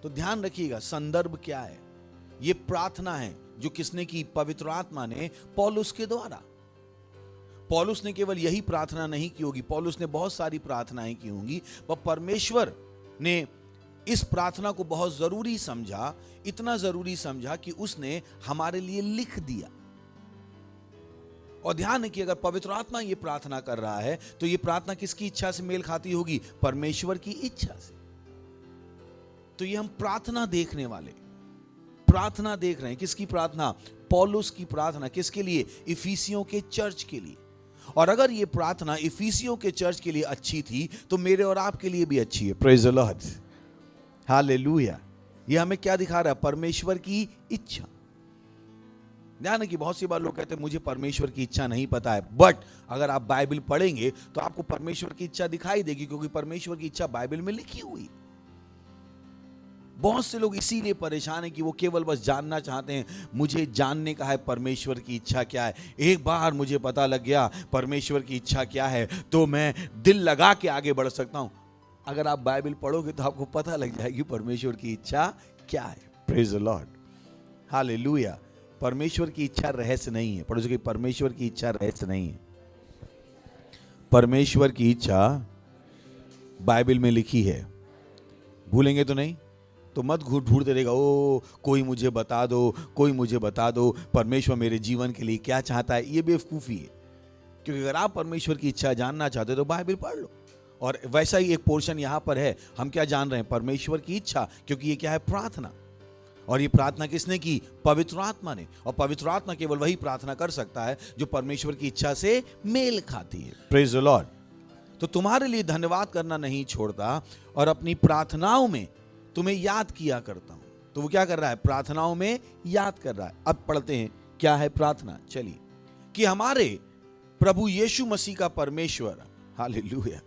F: तो ध्यान रखिएगा संदर्भ क्या है। ये प्रार्थना है जो किसने की? पवित्र आत्मा ने पौलुस के द्वारा। पौलुस ने केवल यही प्रार्थना नहीं की होगी, पौलुस ने बहुत सारी प्रार्थनाएं की होंगी, पर परमेश्वर ने इस प्रार्थना को बहुत जरूरी समझा। इतना जरूरी समझा कि उसने हमारे लिए लिख दिया। और ध्यान है कि अगर पवित्र आत्मा ये प्रार्थना कर रहा है तो ये प्रार्थना किसकी इच्छा से मेल खाती होगी? परमेश्वर की इच्छा से। तो ये हम प्रार्थना देखने वाले, प्रार्थना देख रहे हैं। किसकी प्रार्थना? पौलुस की प्रार्थना। किसके लिए? इफिसियों के चर्च के लिए। और अगर ये प्रार्थना इफिसियों के चर्च के लिए अच्छी थी तो मेरे और आपके लिए भी अच्छी है। Praise the lord, hallelujah. ये हमें क्या दिखा रहा है? परमेश्वर की इच्छा। ध्यान है कि बहुत सी बार लोग कहते हैं मुझे परमेश्वर की इच्छा नहीं पता है, बट अगर आप बाइबल पढ़ेंगे तो आपको परमेश्वर की इच्छा दिखाई देगी, क्योंकि परमेश्वर की इच्छा बाइबल में लिखी हुई। बहुत से लोग इसीलिए परेशान हैं कि वो केवल बस जानना चाहते हैं, मुझे जानने का है परमेश्वर की इच्छा क्या है। एक बार मुझे पता लग गया परमेश्वर की इच्छा क्या है तो मैं दिल लगा के आगे बढ़ सकता हूं। अगर आप बाइबल पढ़ोगे तो आपको पता लग जाएगी परमेश्वर की इच्छा क्या है। Praise the lord, hallelujah. परमेश्वर की इच्छा रहस्य नहीं है। पढ़ो कि परमेश्वर की इच्छा रहस्य नहीं है। परमेश्वर की इच्छा बाइबल में लिखी है, भूलेंगे तो नहीं। तो मत ढूंढते रहेगा, ओ कोई मुझे बता दो, कोई मुझे बता दो परमेश्वर मेरे जीवन के लिए क्या चाहता है। ये बेवकूफ़ी है, क्योंकि अगर आप परमेश्वर की इच्छा जानना चाहते हो तो बाइबल पढ़ लो। और वैसा ही एक पोर्शन यहां पर है। हम क्या जान रहे हैं? परमेश्वर की इच्छा, क्योंकि ये क्या है? प्रार्थना। और ये प्रार्थना किसने की? पवित्र आत्मा ने। और पवित्र आत्मा केवल वही प्रार्थना कर सकता है जो परमेश्वर की इच्छा से मेल खाती है। Praise the Lord. तो तुम्हारे लिए धन्यवाद करना नहीं छोड़ता और अपनी प्रार्थनाओं में तुम्हें याद किया करता हूं। तो वो क्या कर रहा है? प्रार्थनाओं में याद कर रहा है। अब पढ़ते हैं क्या है प्रार्थना। चलिए, कि हमारे प्रभु यीशु मसीह का परमेश्वर, हालेलुया,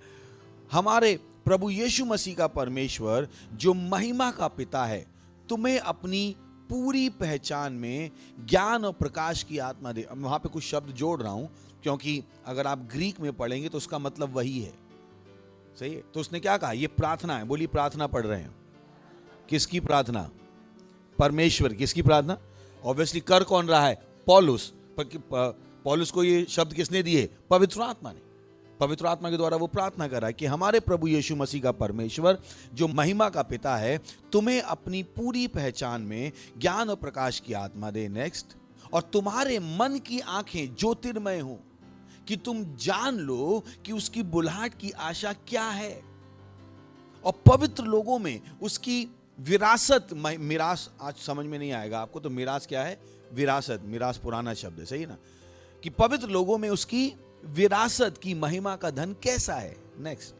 F: हमारे प्रभु यीशु मसीह का परमेश्वर जो महिमा का पिता है, तुम्हें अपनी पूरी पहचान में ज्ञान और प्रकाश की आत्मा दे। अब वहां पे कुछ शब्द जोड़ रहा हूं, क्योंकि अगर आप ग्रीक में पढ़ेंगे तो उसका मतलब वही है। सही है? तो उसने क्या कहा? ये प्रार्थना है। बोलिए, प्रार्थना पढ़ रहे हैं। किसकी प्रार्थना? परमेश्वर। किसकी प्रार्थना? ऑब्वियसली कर कौन रहा है? पौलुस। पौलुस को ये शब्द किसने दिए? पवित्र आत्मा ने। पवित्र आत्मा के द्वारा वो प्रार्थना कर रहा है कि हमारे प्रभु यीशु मसीह का परमेश्वर जो महिमा का पिता है, तुम्हें अपनी पूरी पहचान में ज्ञान और प्रकाश की आत्मा दे। नेक्स्ट, और तुम्हारे मन की आंखें ज्योतिर्मय हो, कि तुम जान लो कि उसकी बुलाहट की आशा क्या है, और पवित्र लोगों में उसकी विरासत। मिरास आज समझ में नहीं आएगा आपको, तो मिरास क्या है? विरासत। मिरास पुराना शब्द है, सही ना? कि पवित्र लोगों में उसकी विरासत की महिमा का धन कैसा है। नेक्स्ट,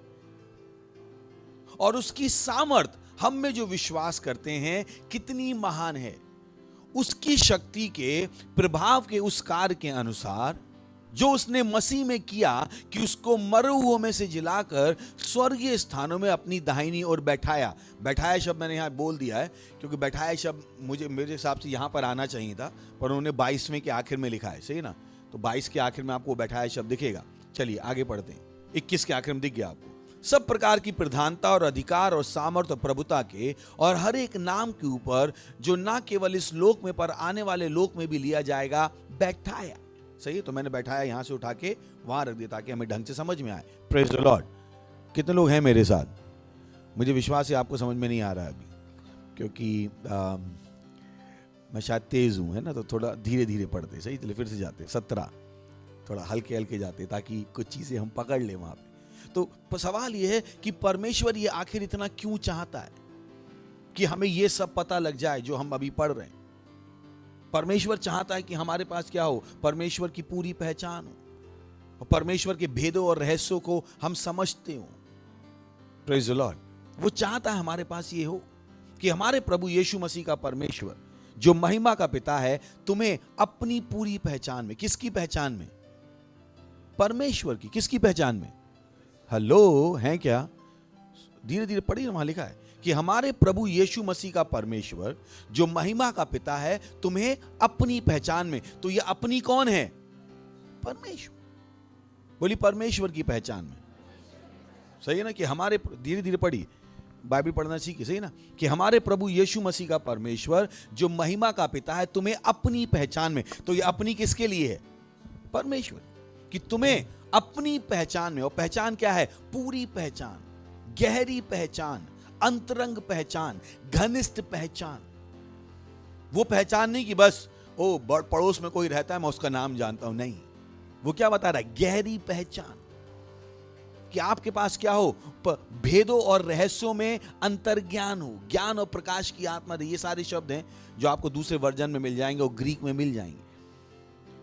F: और उसकी सामर्थ हम में जो विश्वास करते हैं कितनी महान है, उसकी शक्ति के प्रभाव के उस कार्य के अनुसार जो उसने मसीह में किया, कि उसको मरे हुओं में से जिलाकर स्वर्गीय स्थानों में अपनी दाहिनी ओर बैठाया। बैठाया शब्द मैंने यहाँ बोल दिया है, क्योंकि बैठाया शब्द मेरे हिसाब से यहाँ पर आना चाहिए था, पर उन्होंने 22वें के आखिर में लिखा है, सही ना? तो 22 के आखिर में आपको बैठाया शब्द दिखेगा। चलिए आगे पढ़ते हैं। 21 के आखिर में दिख गया आपको। सब प्रकार की प्रधानता और अधिकार और सामर्थ्य और प्रभुता के और हर एक नाम के ऊपर, जो ना केवल इस लोक में पर आने वाले लोक में भी लिया जाएगा, बैठाया। सही है? तो मैंने बैठाया यहां से उठा के वहां रख दिया ताकि हमें ढंग से समझ में आए। Praise the Lord. कितने लोग हैं मेरे साथ? मुझे विश्वास है आपको समझ में नहीं आ रहा है अभी, क्योंकि मैं शायद तेज हूं, है ना? तो थोड़ा धीरे धीरे पढ़ते। सही, चलिए फिर से जाते। 17 थोड़ा हल्के हल्के जाते ताकि कुछ चीजें हम पकड़ लें वहां पे। तो सवाल यह है कि परमेश्वर ये आखिर इतना क्यों चाहता है कि हमें ये सब पता लग जाए जो हम अभी पढ़ रहे हैं। परमेश्वर चाहता है कि हमारे पास क्या हो? परमेश्वर की पूरी पहचान हो, और परमेश्वर के भेदों और रहस्यों को हम समझते हो। Praise the Lord. वो चाहता है हमारे पास ये हो कि हमारे प्रभु यीशु मसीह का परमेश्वर जो महिमा का पिता है, तुम्हें अपनी पूरी पहचान में। किसकी पहचान में? परमेश्वर की। किसकी पहचान में? हेलो, हैं क्या? धीरे धीरे पढ़िए, वहां लिखा है कि हमारे प्रभु यीशु मसीह का परमेश्वर जो महिमा का पिता है, तुम्हें अपनी पहचान में। तो ये अपनी कौन है? परमेश्वर। बोली, परमेश्वर की पहचान में। सही है ना? कि हमारे, धीरे धीरे पढ़िए, बाइबल पढ़ना सीखिए, सही ना? कि हमारे प्रभु यीशु मसीह का परमेश्वर जो महिमा का पिता है, तुम्हें अपनी पहचान में। तो ये अपनी किसके लिए है? परमेश्वर। कि तुम्हें अपनी पहचान में। और पहचान क्या है? पूरी पहचान, गहरी पहचान, अंतरंग पहचान, घनिष्ठ पहचान। वो पहचान नहीं कि बस ओ पड़ोस में कोई रहता है मैं उसका नाम जानता हूं। नहीं, वो क्या बता रहा है? गहरी पहचान। कि आपके पास क्या हो? भेदों और रहस्यों में अंतर्ज्ञान हो, ज्ञान और प्रकाश की आत्मा दे। ये सारे शब्द हैं जो आपको दूसरे वर्जन में मिल जाएंगे और ग्रीक में मिल जाएंगे।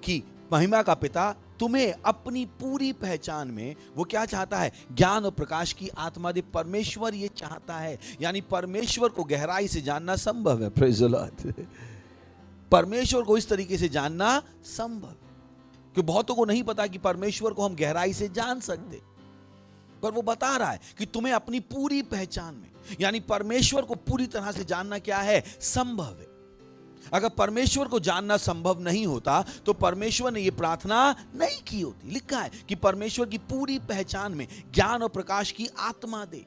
F: कि महिमा का पिता तुम्हें अपनी पूरी पहचान में वो क्या चाहता है? ज्ञान और प्रकाश की आत्मा दे। परमेश्वर ये चाहता है, यानी परमेश्वर को गहराई से जानना संभव है। Praise the Lord. परमेश्वर को इस तरीके से जानना संभव, कि बहुतों को नहीं पता कि परमेश्वर को हम गहराई से जान सकते, पर वो बता रहा है कि तुम्हें अपनी पूरी पहचान में, यानी परमेश्वर को पूरी तरह से जानना क्या है? संभव है। अगर परमेश्वर को जानना संभव नहीं होता तो परमेश्वर ने यह प्रार्थना नहीं की होती। लिखा है कि परमेश्वर की पूरी पहचान में ज्ञान और प्रकाश की आत्मा दे।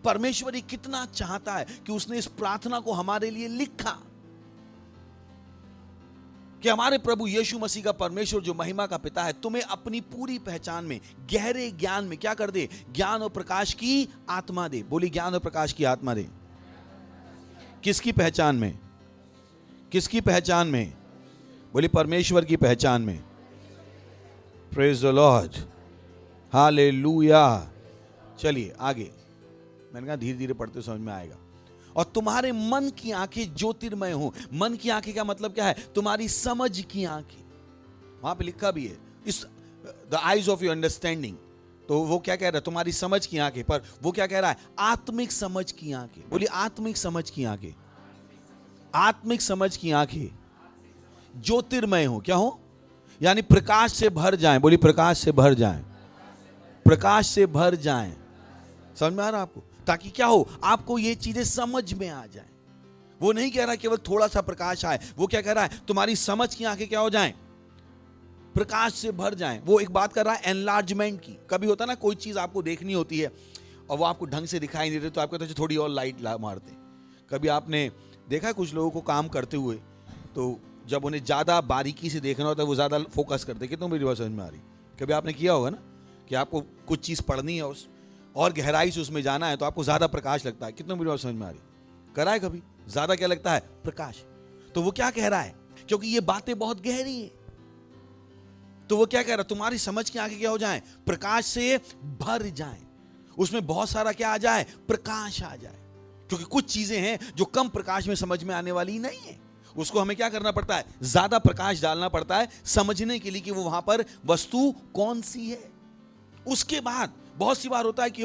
F: परमेश्वर ये कितना चाहता है कि उसने इस प्रार्थना को हमारे लिए लिखा, कि हमारे प्रभु यीशु मसीह का परमेश्वर जो महिमा का पिता है तुम्हें अपनी पूरी पहचान में गहरे ज्ञान में क्या कर दे? ज्ञान और प्रकाश की आत्मा दे। बोली, ज्ञान और प्रकाश की आत्मा दे। किसकी पहचान में? किसकी पहचान में? बोली, परमेश्वर की पहचान में। Praise the lord, hallelujah. चलिए आगे, मैंने कहा धीरे धीरे पढ़ते समझ में आएगा। और तुम्हारे मन की आंखें ज्योतिर्मय हो। मन की आंखें का मतलब क्या है? तुम्हारी समझ की आंखें। वहां पे लिखा भी है, इस the eyes of your understanding. तो वो क्या कह रहा है? तुम्हारी समझ की आंखें। पर वो क्या कह रहा है? आत्मिक समझ की आंखें। बोली, आत्मिक समझ की आंखें। आत्मिक समझ की आंखें ज्योतिर्मय हो। क्या हो? यानी प्रकाश से भर जाएं। बोली, प्रकाश से भर जाएं। प्रकाश से भर जाएं। समझ में आ रहा आपको? ताकि क्या हो? आपको ये चीजें समझ में आ जाएं। वो नहीं कह रहा केवल थोड़ा सा प्रकाश आए, वो क्या कह रहा है? तुम्हारी समझ की आंखें क्या हो जाएं? प्रकाश से भर जाएं। वो एक बात कर रहा है एनलार्जमेंट की। कभी होता ना, कोई चीज आपको देखनी होती है और वो आपको ढंग से दिखाई नहीं देती, तो आप कहते हैं थोड़ी और लाइट मारते हैं। कभी आपने देखा कुछ लोगों को काम करते हुए, तो जब उन्हें ज्यादा बारीकी से देखना होता है वो ज्यादा फोकस करते हैं। कितनों मेरी बात समझ में आ रही? कभी आपने किया होगा ना कि आपको कुछ चीज पढ़नी है और गहराई से उसमें जाना है, तो आपको ज्यादा प्रकाश लगता है। कितनों मेरी बात समझ में आ रही? करा है कभी? ज्यादा क्या लगता है? प्रकाश। तो वो क्या कह रहा है? क्योंकि ये बातें बहुत गहरी है, तो वो क्या कह रहा है? तुम्हारी समझ की आंखें क्या हो जाएं? प्रकाश से भर जाएं। उसमें बहुत सारा क्या आ जाए? प्रकाश आ जाए। क्योंकि कुछ चीजें हैं जो कम प्रकाश में समझ में आने वाली नहीं है, उसको हमें क्या करना पड़ता है? ज्यादा प्रकाश डालना पड़ता है समझने के लिए कि वो वहां पर वस्तु कौन सी है। उसके बाद बहुत सी बार होता है कि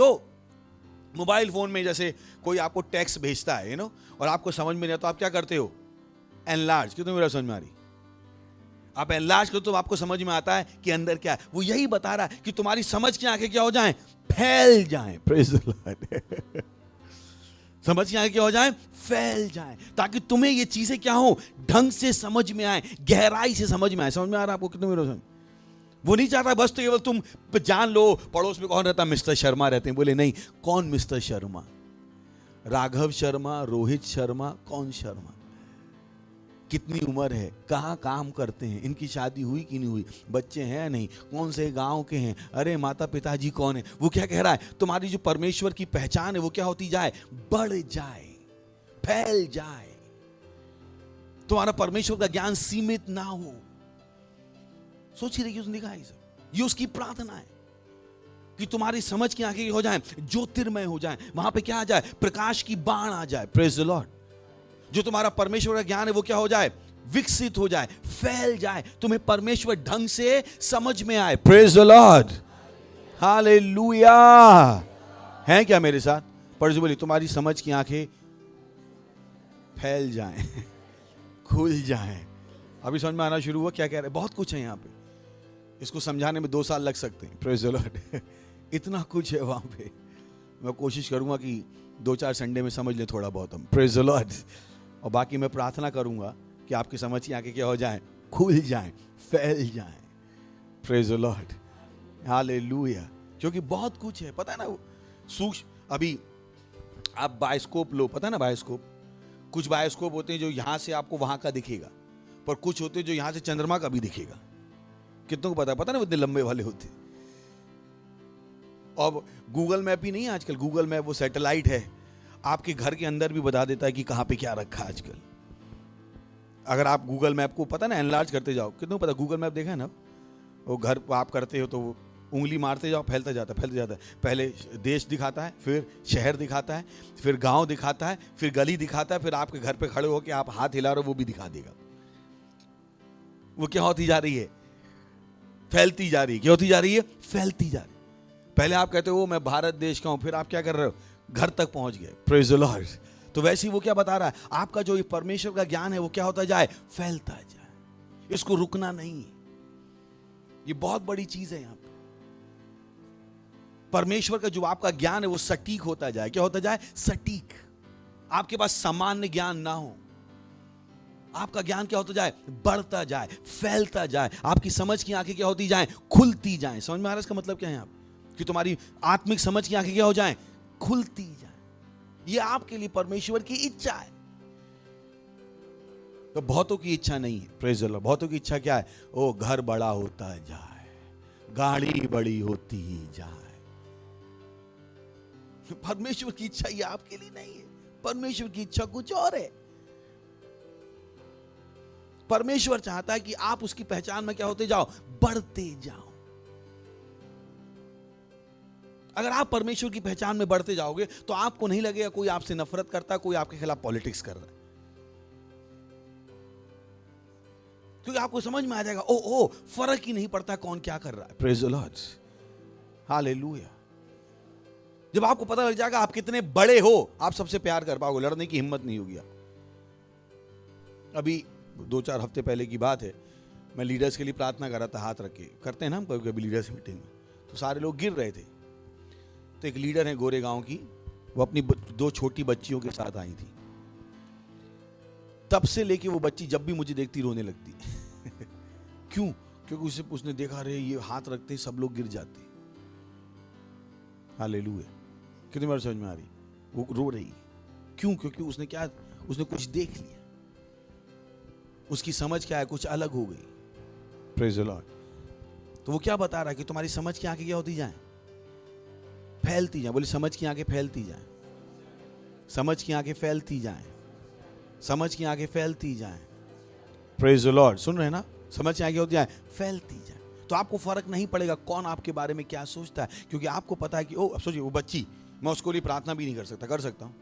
F: मोबाइल फोन में जैसे कोई आपको टेक्स्ट भेजता है और आपको समझ में नहीं आता, तो आप क्या करते हो? एनलार्ज। क्यों? मेरा समझ में आ रही? आप एनलार्ज करो तो आपको समझ में आता है कि अंदर क्या है। वो यही बता रहा है कि तुम्हारी समझ की आंखें क्या हो जाएं? फैल जाएं। Praise the Lord. समझ की आंखें क्या हो जाएं? फैल जाएं, ताकि तुम्हें ये चीजें क्या हो? ढंग से समझ में आए, गहराई से समझ में आए। समझ में आ रहा है आपको? कितने मेरे? वो नहीं चाहता बस तो केवल तुम जान लो पड़ोस में कौन रहता? मिस्टर शर्मा रहते हैं। बोले नहीं, कौन मिस्टर शर्मा? राघव शर्मा, रोहित शर्मा, कौन शर्मा? कितनी उम्र है? कहाँ काम करते हैं? इनकी शादी हुई कि नहीं हुई? बच्चे हैं या नहीं? कौन से गांव के हैं? अरे माता पिताजी कौन है? वो क्या कह रहा है? तुम्हारी जो परमेश्वर की पहचान है वो क्या होती जाए? बढ़ जाए, फैल जाए। तुम्हारा परमेश्वर का ज्ञान सीमित ना हो। सोच ही रही उसने लिखा है सब। ये उसकी प्रार्थना है कि तुम्हारी समझ की आंखें हो जाएं, ज्योतिर्मय हो जाएं। वहां पे क्या आ जाए? प्रकाश की बाण आ जाए। Praise the Lord. जो तुम्हारा परमेश्वर का ज्ञान है वो क्या हो जाए? विकसित हो जाए, फैल जाए, तुम्हें परमेश्वर ढंग से समझ में आए। Praise the lord, hallelujah. हैं क्या मेरे साथ? पढ़ बोली, तुम्हारी समझ की आंखें फैल जाएं, खुल जाएं। अभी समझ में आना शुरू हुआ क्या कह रहे हैं? बहुत कुछ है यहाँ पे, इसको समझाने में 2 साल लग सकते हैं। Praise the Lord. इतना कुछ है वहां पे। मैं कोशिश करूंगा कि 2-4 संडे में समझ ले थोड़ा बहुत हम। Praise the Lord. और बाकी मैं प्रार्थना करूंगा कि आपकी समझ की आंखें क्या हो जाएं? खुल जाएं, फैल जाएं। Praise the lord, hallelujah. क्योंकि बहुत कुछ है, पता है ना, सूक्ष्म। अभी आप बायोस्कोप लो, पता है ना बायोस्कोप? कुछ बायोस्कोप होते हैं जो यहां से आपको वहां का दिखेगा, पर कुछ होते हैं जो यहां से चंद्रमा का भी दिखेगा। कितनों को पता है? पता ना वो इतने लंबे वाले होते। और गूगल मैप ही नहीं, आजकल गूगल मैप वो सैटेलाइट है, आपके घर के अंदर भी बता देता है कि कहां पे क्या रखा है आजकल। अगर आप गूगल मैप को पता ना एनलार्ज करते जाओ, कितनों को पता? गूगल मैप देखा है ना, वो घर आप करते हो तो उंगली मारते जाओ, फैलता जाता है। पहले देश दिखाता है, फिर शहर दिखाता है, फिर गांव दिखाता है, फिर गली दिखाता है, फिर आपके घर पे खड़े होकर आप हाथ हिला रहे हो वो भी दिखा देगा। वो क्या होती जा रही है? फैलती जा रही है। क्या होती जा रही है? फैलती जा रही है। पहले आप कहते हो मैं भारत देश का हूं, फिर आप क्या कर रहे हो? घर तक पहुंच गए। Praise the Lord. तो वैसे ही वो क्या बता रहा है? आपका जो ये परमेश्वर का ज्ञान है वो क्या होता जाए? फैलता जाए, इसको रुकना नहीं है। ये बहुत बड़ी चीज है। यहां पर परमेश्वर का जो आपका ज्ञान है वो सटीक होता जाए। क्या होता जाए? सटीक। आपके पास सामान्य ज्ञान ना हो, आपका ज्ञान क्या होता जाए? बढ़ता जाए, फैलता जाए। आपकी समझ की आंखें क्या होती जाए? खुलती जाए। समझ में आ रहा है इसका मतलब क्या है? आप कि तुम्हारी आत्मिक समझ की आंखें क्या हो जाए? खुलती जाए। ये आपके लिए परमेश्वर की इच्छा है। तो बहुतों की इच्छा नहीं है। Praise the Lord. बहुतों की इच्छा क्या है? ओ घर बड़ा होता जाए, गाड़ी बड़ी होती जाए। परमेश्वर की इच्छा ये आपके लिए नहीं है। परमेश्वर की इच्छा कुछ और है। परमेश्वर चाहता है कि आप उसकी पहचान में क्या होते जाओ? बढ़ते जाओ। अगर आप परमेश्वर की पहचान में बढ़ते जाओगे तो आपको नहीं लगेगा कोई आपसे नफरत करता, कोई आपके खिलाफ पॉलिटिक्स कर रहा है, क्योंकि आपको समझ में आ जाएगा ओ फर्क ही नहीं पड़ता कौन क्या कर रहा है। Praise the lord. हालेलुया। जब आपको पता लग जाएगा आप कितने बड़े हो, आप सबसे प्यार कर पाओगे, लड़ने की हिम्मत नहीं होगी। अभी 2-4 हफ्ते पहले की बात है, मैं लीडर्स के लिए प्रार्थना कर रहा था, हाथ रख के करते हैं ना हम कभी कभी लीडर्स मीटिंग में, तो सारे लोग गिर रहे थे। तो एक लीडर है गोरे गांव की, वो अपनी 2 छोटी बच्चियों के साथ आई थी। तब से लेके वो बच्ची जब भी मुझे देखती रोने लगती क्यों? क्योंकि उसने देखा रहे ये हाथ रखते सब लोग गिर जाते। हालेलुया। कितनी बार समझ में आ रही? वो रो रही क्यों? क्योंकि उसने कुछ देख लिया। उसकी समझ क्या है? कुछ अलग हो गई। Praise the Lord. तो वो क्या बता रहा है कि तुम्हारी समझ की आंखें क्या होती जाए? फैलती जाए। बोले समझ की आंखें फैलती जाए। समझ की आंखें फैलती जाए। समझ की आंखें फैलती जाए। Praise the Lord. सुन रहे हैं ना? समझ की आंखें होती जाए, फैलती जाए। तो आपको फर्क नहीं पड़ेगा कौन आपके बारे में क्या सोचता है, क्योंकि आपको पता है कि अब सोचिए वो बच्ची, मैं उसको लिए प्रार्थना भी नहीं कर सकता। कर सकता हूं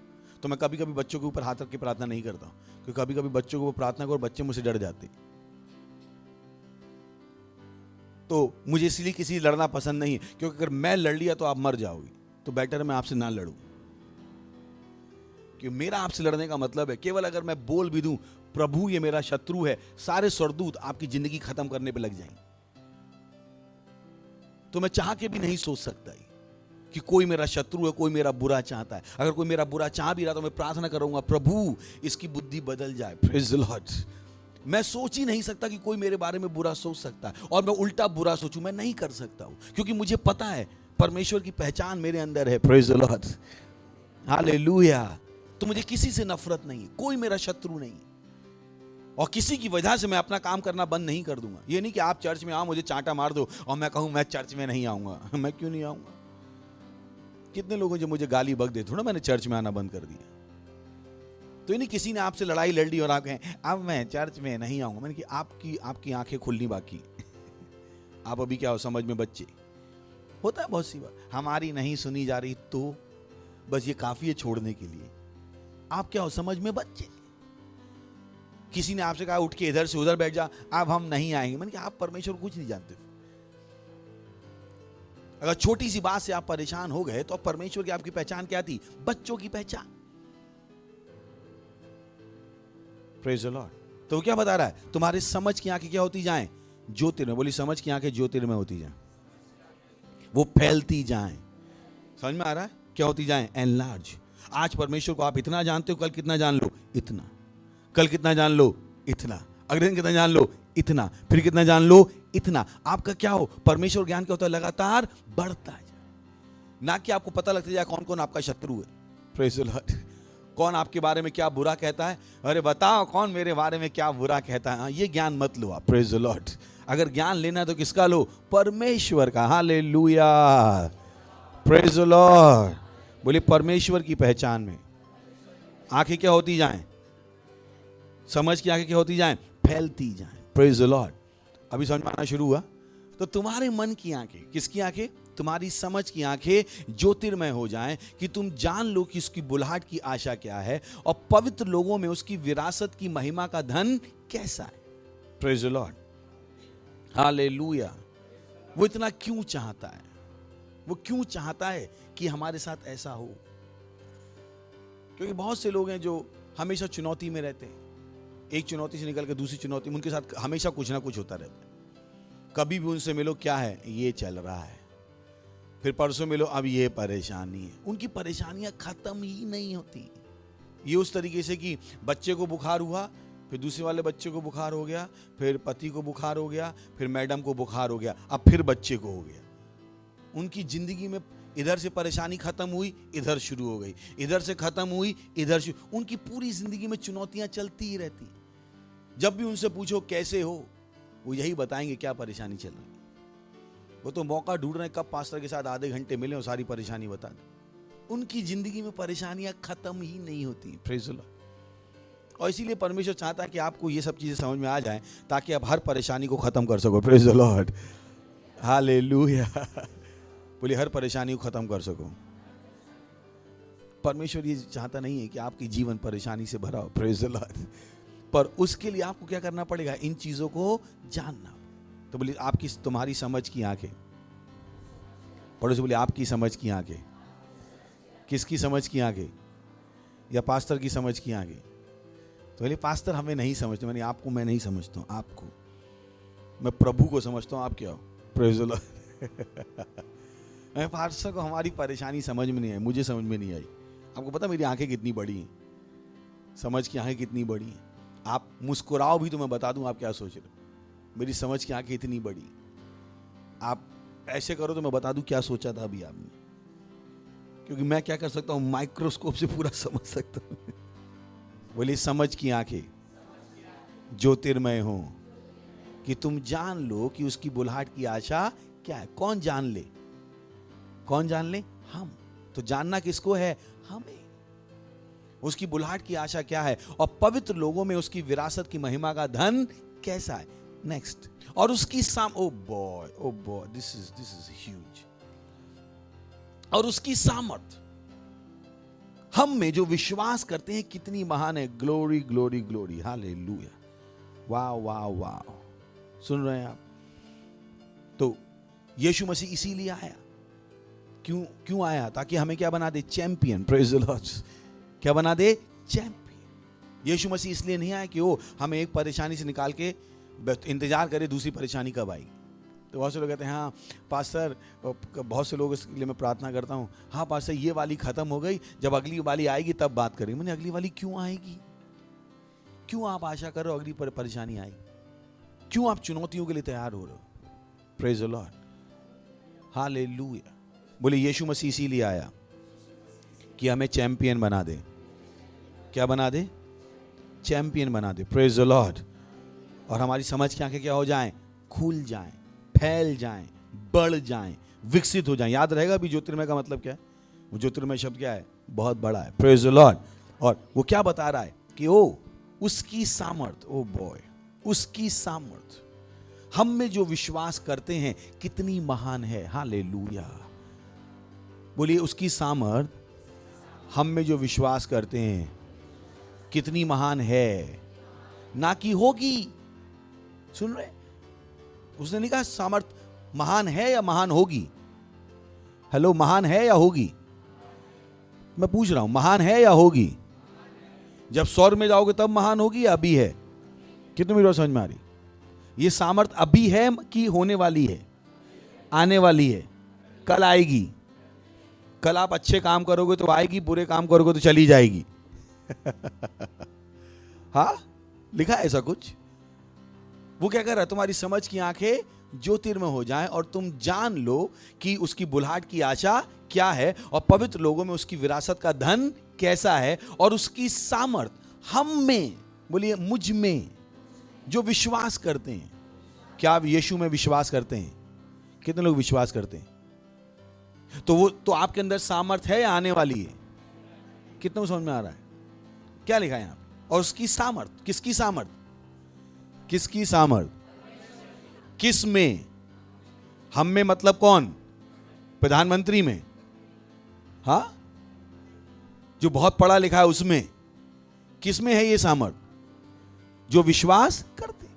F: तो मैं कभी कभी बच्चों के ऊपर हाथ रख के प्रार्थना नहीं करता हूं, क्योंकि कभी कभी बच्चों को प्रार्थना करो, बच्चे मुझसे डर जाते। तो मुझे इसलिए किसी लड़ना पसंद नहीं है, क्योंकि अगर मैं लड़ लिया तो आप मर जाओगी। तो बेटर मैं आपसे ना लड़ूं, कि मेरा आपसे लड़ने का मतलब है केवल अगर मैं बोल भी दूं प्रभु ये मेरा शत्रु है, सारे स्वर्गदूत आपकी जिंदगी खत्म करने पे लग जाएंगे। तो मैं चाह के भी नहीं सोच सकता कि कोई मेरा शत्रु है, कोई मेरा बुरा चाहता है। अगर कोई मेरा बुरा चाह भी रहा तो मैं प्रार्थना करूंगा प्रभु इसकी बुद्धि बदल जाए। Praise the Lord. मैं सोच ही नहीं सकता कि कोई मेरे बारे में बुरा सोच सकता है और मैं उल्टा बुरा सोचूं, मैं नहीं कर सकता हूं, क्योंकि मुझे पता है परमेश्वर की पहचान मेरे अंदर है। Praise the lord. हालेलुया। तो मुझे किसी से नफरत नहीं है, कोई मेरा शत्रु नहीं है, और किसी की वजह से मैं अपना काम करना बंद नहीं कर दूंगा। ये नहीं कि आप चर्च में आओ मुझे चांटा मार दो और मैं कहूं मैं चर्च में नहीं आऊंगा। मैं क्यों नहीं आऊंगा? कितने लोगों जो मुझे गाली बक देते ना, मैंने चर्च में आना बंद कर दिया। तो नहीं किसी ने आपसे लड़ाई लड़ ली और आप कहें अब मैं चर्च में नहीं आऊंगा। मैंने कि आपकी आंखें खुलनी बाकी। आप अभी क्या हो, समझ में बच्चे। होता है बहुत सी बार, हमारी नहीं सुनी जा रही तो बस ये काफी है छोड़ने के लिए। आप क्या हो, समझ में बच्चे। किसी ने आपसे कहा उठ के इधर से उधर बैठ जा, अब हम नहीं आएंगे। मैंने कहा आप परमेश्वर कुछ नहीं जानते। अगर छोटी सी बात से आप परेशान हो गए तो अब परमेश्वर की आपकी पहचान क्या थी? बच्चों की पहचान। Praise the Lord. तो क्या बता रहा है? तुम्हारी समझ की आंखें क्या होती जाएं? ज्योतिर्मय। बोली समझ की आंखें ज्योतिर्मय होती जाएं, वो फैलती जाएं। समझ में आ रहा है? क्या होती जाएं? एनलार्ज। आज परमेश्वर को आप इतना जानते हो, कल कितना जान लो? इतना। कल कितना जान लो? इतना। अगले दिन कितना जान लो? इतना। फिर कितना जान लो? इतना। आपका क्या हो? परमेश्वर ज्ञान क्या होता है? लगातार बढ़ता जाए, ना कि आपको पता लगता जाए कौन कौन आपका शत्रु है। Praise the Lord. कौन आपके बारे में क्या बुरा कहता है, अरे बताओ कौन मेरे बारे में क्या बुरा कहता है। ये ज्ञान मत लो आप। Praise the Lord. अगर ज्ञान लेना है तो किसका लो? परमेश्वर का। हालेलुया। Praise the Lord. बोले परमेश्वर की पहचान में आंखें क्या होती जाएं? समझ की आंखें क्या होती जाएं? फैलती जाएं। Praise the Lord. अभी समझ में आना शुरू हुआ? तो तुम्हारे मन की आंखें, किसकी आंखें? तुम्हारी समझ की आंखें ज्योतिर्मय हो जाएं कि तुम जान लो कि उसकी बुलाहट की आशा क्या है और पवित्र लोगों में उसकी विरासत की महिमा का धन कैसा है। Praise the lord. हालेलुया। वो इतना क्यों चाहता है? वो क्यों चाहता है कि हमारे साथ ऐसा हो? क्योंकि बहुत से लोग हैं जो हमेशा चुनौती में रहते हैं, एक चुनौती से निकल कर दूसरी चुनौती में, उनके साथ हमेशा कुछ ना कुछ होता रहता है। कभी भी उनसे मिलो, क्या है? ये चल रहा है। फिर परसों मिलो, अब ये परेशानी है। उनकी परेशानियां खत्म ही नहीं होती। ये उस तरीके से कि बच्चे को बुखार हुआ, फिर दूसरे वाले बच्चे को बुखार हो गया, फिर पति को बुखार हो गया, फिर मैडम को बुखार हो गया, अब फिर बच्चे को हो गया। उनकी जिंदगी में इधर से परेशानी खत्म हुई, इधर शुरू हो गई, इधर से खत्म हुई, इधर शुरू। उनकी पूरी जिंदगी में चुनौतियां चलती ही रहती। जब भी उनसे पूछो कैसे हो, वो यही बताएंगे क्या परेशानी चल रही है। वो तो मौका ढूंढ रहे हैं कब पास्टर के साथ आधे घंटे मिले और सारी परेशानी बता दें। उनकी जिंदगी में परेशानियां खत्म ही नहीं होती। Praise the Lord. और इसीलिए परमेश्वर चाहता है कि आपको ये सब चीजें समझ में आ जाएं, ताकि आप हर परेशानी को खत्म कर सको। Praise the lord, hallelujah. बोलिए, हर परेशानी को खत्म कर सको। परमेश्वर ये चाहता नहीं है कि आपकी जीवन परेशानी से भरा हो। Praise the Lord. पर उसके लिए आपको क्या करना पड़ेगा? इन चीजों को जानना। तो बोलिए, आपकी तुम्हारी समझ की आंखें। पड़ोस बोलिए, आपकी समझ की आंखें। किसकी समझ की आंखें? या पास्टर की समझ की आंखें? तो बोलिए, पास्टर हमें नहीं समझते। मैंने आपको मैं नहीं समझता हूं, आपको मैं प्रभु को समझता हूं। आप क्या हो? Praise the Lord. मैं पास्टर को हमारी परेशानी समझ में नहीं आई, मुझे समझ में नहीं आई। आपको पता मेरी आंखें कितनी बड़ी हैं? समझ की आंखें कितनी बड़ी हैं? आप मुस्कुराओ भी तो मैं बता दूं आप क्या सोच रहे हो। मेरी समझ की आंखें इतनी बड़ी। आप ऐसे करो तो मैं बता दूं क्या सोचा था अभी आपने। क्योंकि मैं क्या कर सकता हूं? माइक्रोस्कोप से पूरा समझ सकता हूं। बोलिए, समझ की आंखें ज्योतिर्मय हो, कि तुम जान लो कि उसकी बुलाहट की आशा क्या है। कौन जान ले? कौन जान ले? हम। तो जानना किसको है? हमें। उसकी बुलाहट की आशा क्या है, और पवित्र लोगों में उसकी विरासत की महिमा का धन कैसा है। नेक्स्ट, और उसकी oh boy, this is huge. और उसकी सामर्थ हम में जो विश्वास करते हैं कितनी महान है। Glory glory glory, hallelujah. वाह वाह वाह। सुन रहे हैं आप? तो यीशु मसीह इसीलिए आया। क्यों आया? ताकि हमें क्या बना दे? चैंपियन। Praise the Lord. क्या बना दे? चैंपियन। यीशु मसीह इसलिए नहीं आया कि वो हमें एक परेशानी से निकाल के इंतजार करे दूसरी परेशानी कब आएगी। तो बहुत से लोग कहते हैं, हाँ पास्टर, बहुत से लोग इसके लिए मैं प्रार्थना करता हूँ, हाँ पास्टर ये वाली खत्म हो गई, जब अगली वाली आएगी तब बात करेंगे। मैंने अगली वाली क्यों आएगी? क्यों आप आशा कर रहे हो अगली परेशानी आएगी? क्यों आप चुनौतियों के लिए तैयार हो रहे हो? Praise the lord, hallelujah. बोले, यीशु मसीह इसीलिए आया कि हमें चैंपियन बना दे। क्या बना दे? चैंपियन बना दे। Praise the Lord. और हमारी समझ की आंखें क्या हो जाएं? खुल जाएं, फैल जाएं, बढ़ जाएं, विकसित हो जाएं। याद रहेगा अभी ज्योतिर्मय का मतलब क्या है? वो ज्योतिर्मय शब्द क्या है? बहुत बड़ा है। Praise the Lord. और वो क्या बता रहा है कि उसकी सामर्थ, ओ बॉय, उसकी सामर्थ हम में जो विश्वास करते हैं कितनी महान है। हालेलुया। बोलिए, उसकी सामर्थ हम में जो विश्वास करते हैं कितनी महान है, ना कि होगी। सुन रहे? उसने नहीं कहा सामर्थ महान है या महान होगी। हेलो, महान है या होगी? मैं पूछ रहा हूं, महान है या होगी? जब स्वर्ग में जाओगे तब महान होगी या अभी है? कितनी मेरी बात समझ में आ रही? ये सामर्थ अभी है कि होने वाली है? आने वाली है, कल आएगी। कल आप अच्छे काम करोगे तो आएगी, बुरे काम करोगे तो चली जाएगी। हाँ, लिखा है ऐसा कुछ। वो क्या कर रहा है? तुम्हारी समझ की आंखें ज्योतिर्मय हो जाएं और तुम जान लो कि उसकी बुलाहट की आशा क्या है, और पवित्र लोगों में उसकी विरासत का धन कैसा है, और उसकी सामर्थ हम में, बोलिए मुझ में, जो विश्वास करते हैं। क्या आप यीशु में विश्वास करते हैं? कितने लोग विश्वास करते हैं? तो आपके अंदर सामर्थ है या आने वाली है? कितना समझ में आ रहा है? क्या लिखा है यहां? और उसकी सामर्थ, किसकी सामर्थ? किसकी सामर्थ? किस में? हम में मतलब कौन? प्रधानमंत्री में? हाँ, जो बहुत पढ़ा लिखा है उसमें। किस में है ये सामर्थ? जो विश्वास करते।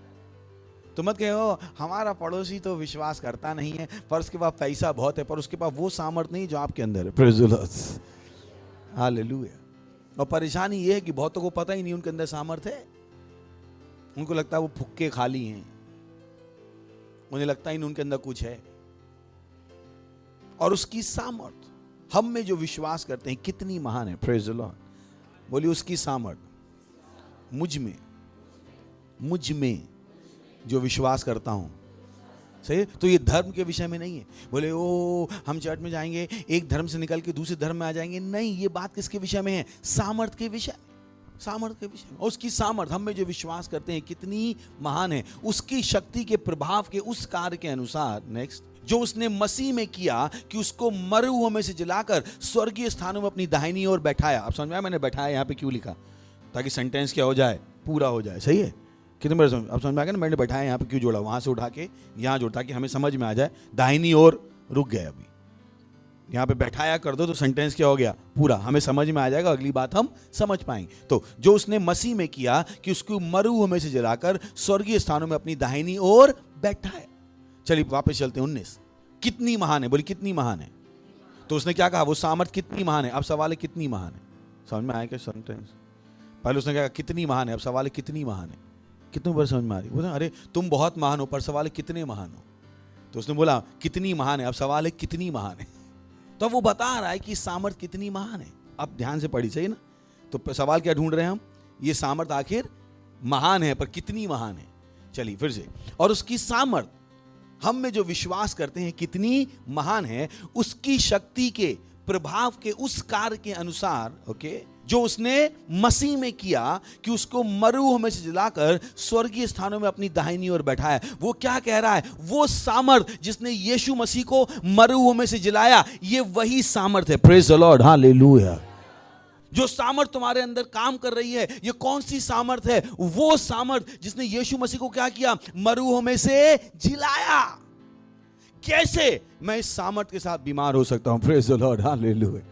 F: तो मत कहो हमारा पड़ोसी तो विश्वास करता नहीं है, पर उसके पास पैसा बहुत है, पर उसके पास वो सामर्थ नहीं जो आपके अंदर है। Praise the lord, hallelujah. और परेशानी ये है कि बहुतों को पता ही नहीं उनके अंदर सामर्थ है। उनको लगता है वो फुक्के खाली हैं, उन्हें लगता ही नहीं उनके अंदर कुछ है। और उसकी सामर्थ हम में जो विश्वास करते हैं कितनी महान है। Praise the Lord. बोलिए उसकी सामर्थ मुझ में जो विश्वास करता हूं। सही है? तो ये धर्म के विषय में नहीं है। बोले ओ हम चर्च में जाएंगे, एक धर्म से निकल के दूसरे धर्म में आ जाएंगे, नहीं, ये बात किसके विषय में है? सामर्थ के विषय, सामर्थ के विषय में। और उसकी सामर्थ हम में जो विश्वास करते हैं कितनी महान है, उसकी शक्ति के प्रभाव के उस कार्य के अनुसार, नेक्स्ट, जो उसने मसीह में किया कि उसको मरे हुओं में से जिलाकर स्वर्गीय स्थानों में अपनी दाहिनी ओर बैठाया। अब समझ में आया मैंने बैठाया यहाँ पे क्यों लिखा? ताकि सेंटेंस क्या हो जाए, पूरा हो जाए। सही है? कितने बार अब समझ में आ गया ना मैंने बैठाया यहाँ पे क्यों जोड़ा, वहां से उठा के यहाँ जोड़ता कि हमें समझ में आ जाए। दाहिनी ओर रुक गए, अभी यहाँ पे बैठाया कर दो तो सेंटेंस क्या हो गया, पूरा, हमें समझ में आ जाएगा, अगली बात हम समझ पाएंगे। तो जो उसने मसीह में किया कि उसको मरे हुओं में से जलाकर स्वर्गीय स्थानों में अपनी दाहिनी ओर बैठाया। चलिए वापस चलते हैं। 19 कितनी महान है, बोली कितनी महान है। तो उसने क्या कहा, वो सामर्थ कितनी महान है। अब सवाल है कितनी महान है। समझ में आया क्या सेंटेंस? पहले उसने कहा कितनी महान है, अब सवाल है कितनी महान है। कितने बार समझ में आ रही? बोला अरे तुम बहुत महान हो, पर सवाल है कितने महान हो। तो उसने बोला कितनी महान है, अब सवाल है कितनी महान है। तो वो बता रहा है कि सामर्थ कितनी महान है। अब ध्यान से पढ़ी, सही ना? तो सवाल क्या ढूंढ रहे हैं हम, ये सामर्थ आखिर महान है, पर कितनी महान है। चलिए फिर से, और उसकी सामर्थ हम में जो विश्वास करते हैं कितनी महान है, उसकी शक्ति के प्रभाव के उस कार्य के अनुसार, ओके, जो उसने मसीह में किया कि उसको मरे हुओं में से जिलाकर स्वर्गीय स्थानों में अपनी दाहिनी ओर बैठाया। वो क्या कह रहा है, वो सामर्थ जिसने यीशु मसीह को मरे हुओं में से जिलाया, ये वही सामर्थ है। Praise the lord, hallelujah. जो सामर्थ तुम्हारे अंदर काम कर रही है, ये कौन सी सामर्थ है? वो सामर्थ जिसने यीशु मसीह को क्या किया, मरे हुओं में से जिलाया। कैसे मैं इस सामर्थ के साथ बीमार हो सकता हूं? Praise the lord, hallelujah.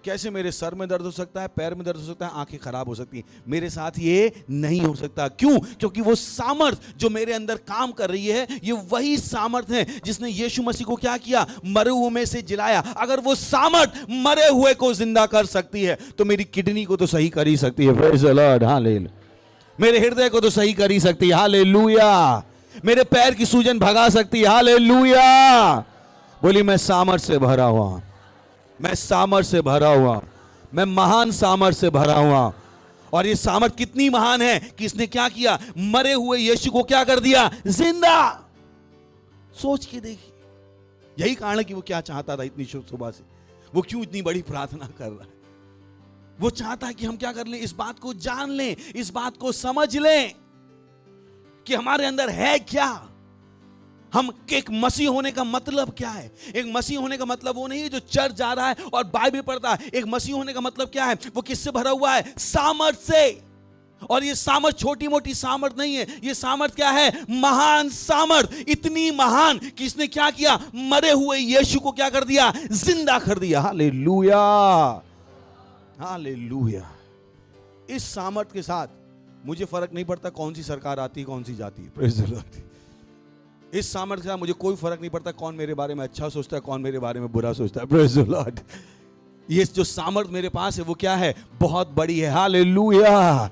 F: कैसे मेरे सर में दर्द हो सकता है, पैर में दर्द हो सकता है, आंखें खराब हो सकती हैं, मेरे साथ ये नहीं हो सकता। क्यों? क्योंकि वो सामर्थ जो मेरे अंदर काम कर रही है, ये वही सामर्थ है जिसने यीशु मसीह को क्या किया, मरे हुए में से जिलाया। अगर वो सामर्थ मरे हुए को जिंदा कर सकती है, तो मेरी किडनी को तो सही कर ही सकती है। Praise the lord, hallelujah. मेरे हृदय को तो सही कर ही सकती है। हालेलुया। मेरे पैर की सूजन भगा सकती है। हालेलुया। बोली मैं सामर्थ से भरा हुआ, मैं सामर्थ से भरा हुआ, मैं महान सामर्थ से भरा हुआ। और ये सामर्थ कितनी महान है कि इसने क्या किया, मरे हुए यीशु को क्या कर दिया, जिंदा। सोच के देखिए, यही कारण है कि वो क्या चाहता था इतनी सुबह से, वो क्यों इतनी बड़ी प्रार्थना कर रहा है। वो चाहता है कि हम क्या कर लें, इस बात को जान लें, इस बात को समझ लें कि हमारे अंदर है क्या। हम एक मसीह होने का मतलब क्या है? एक मसीह होने का मतलब वो नहीं है जो चर्च जा रहा है और बाइबल पढ़ता है। एक मसीह होने का मतलब क्या है? वो किससे भरा हुआ है? सामर्थ से। और ये सामर्थ छोटी मोटी सामर्थ नहीं है, ये सामर्थ क्या है? महान सामर्थ। इतनी महान कि इसने क्या किया, मरे हुए यीशु को क्या कर दिया, जिंदा कर दिया। Hallelujah, hallelujah. इस सामर्थ के साथ मुझे फर्क नहीं पड़ता कौन सी सरकार आती है, कौन सी जाती है। Praise the Lord. इस सामर्थ्य के साथ मुझे कोई फर्क नहीं पड़ता कौन मेरे बारे में अच्छा सोचता है, कौन मेरे बारे में बुरा सोचता है। Praise the Lord. ये जो सामर्थ मेरे पास है वो क्या है, बहुत बड़ी है। हालेलुया।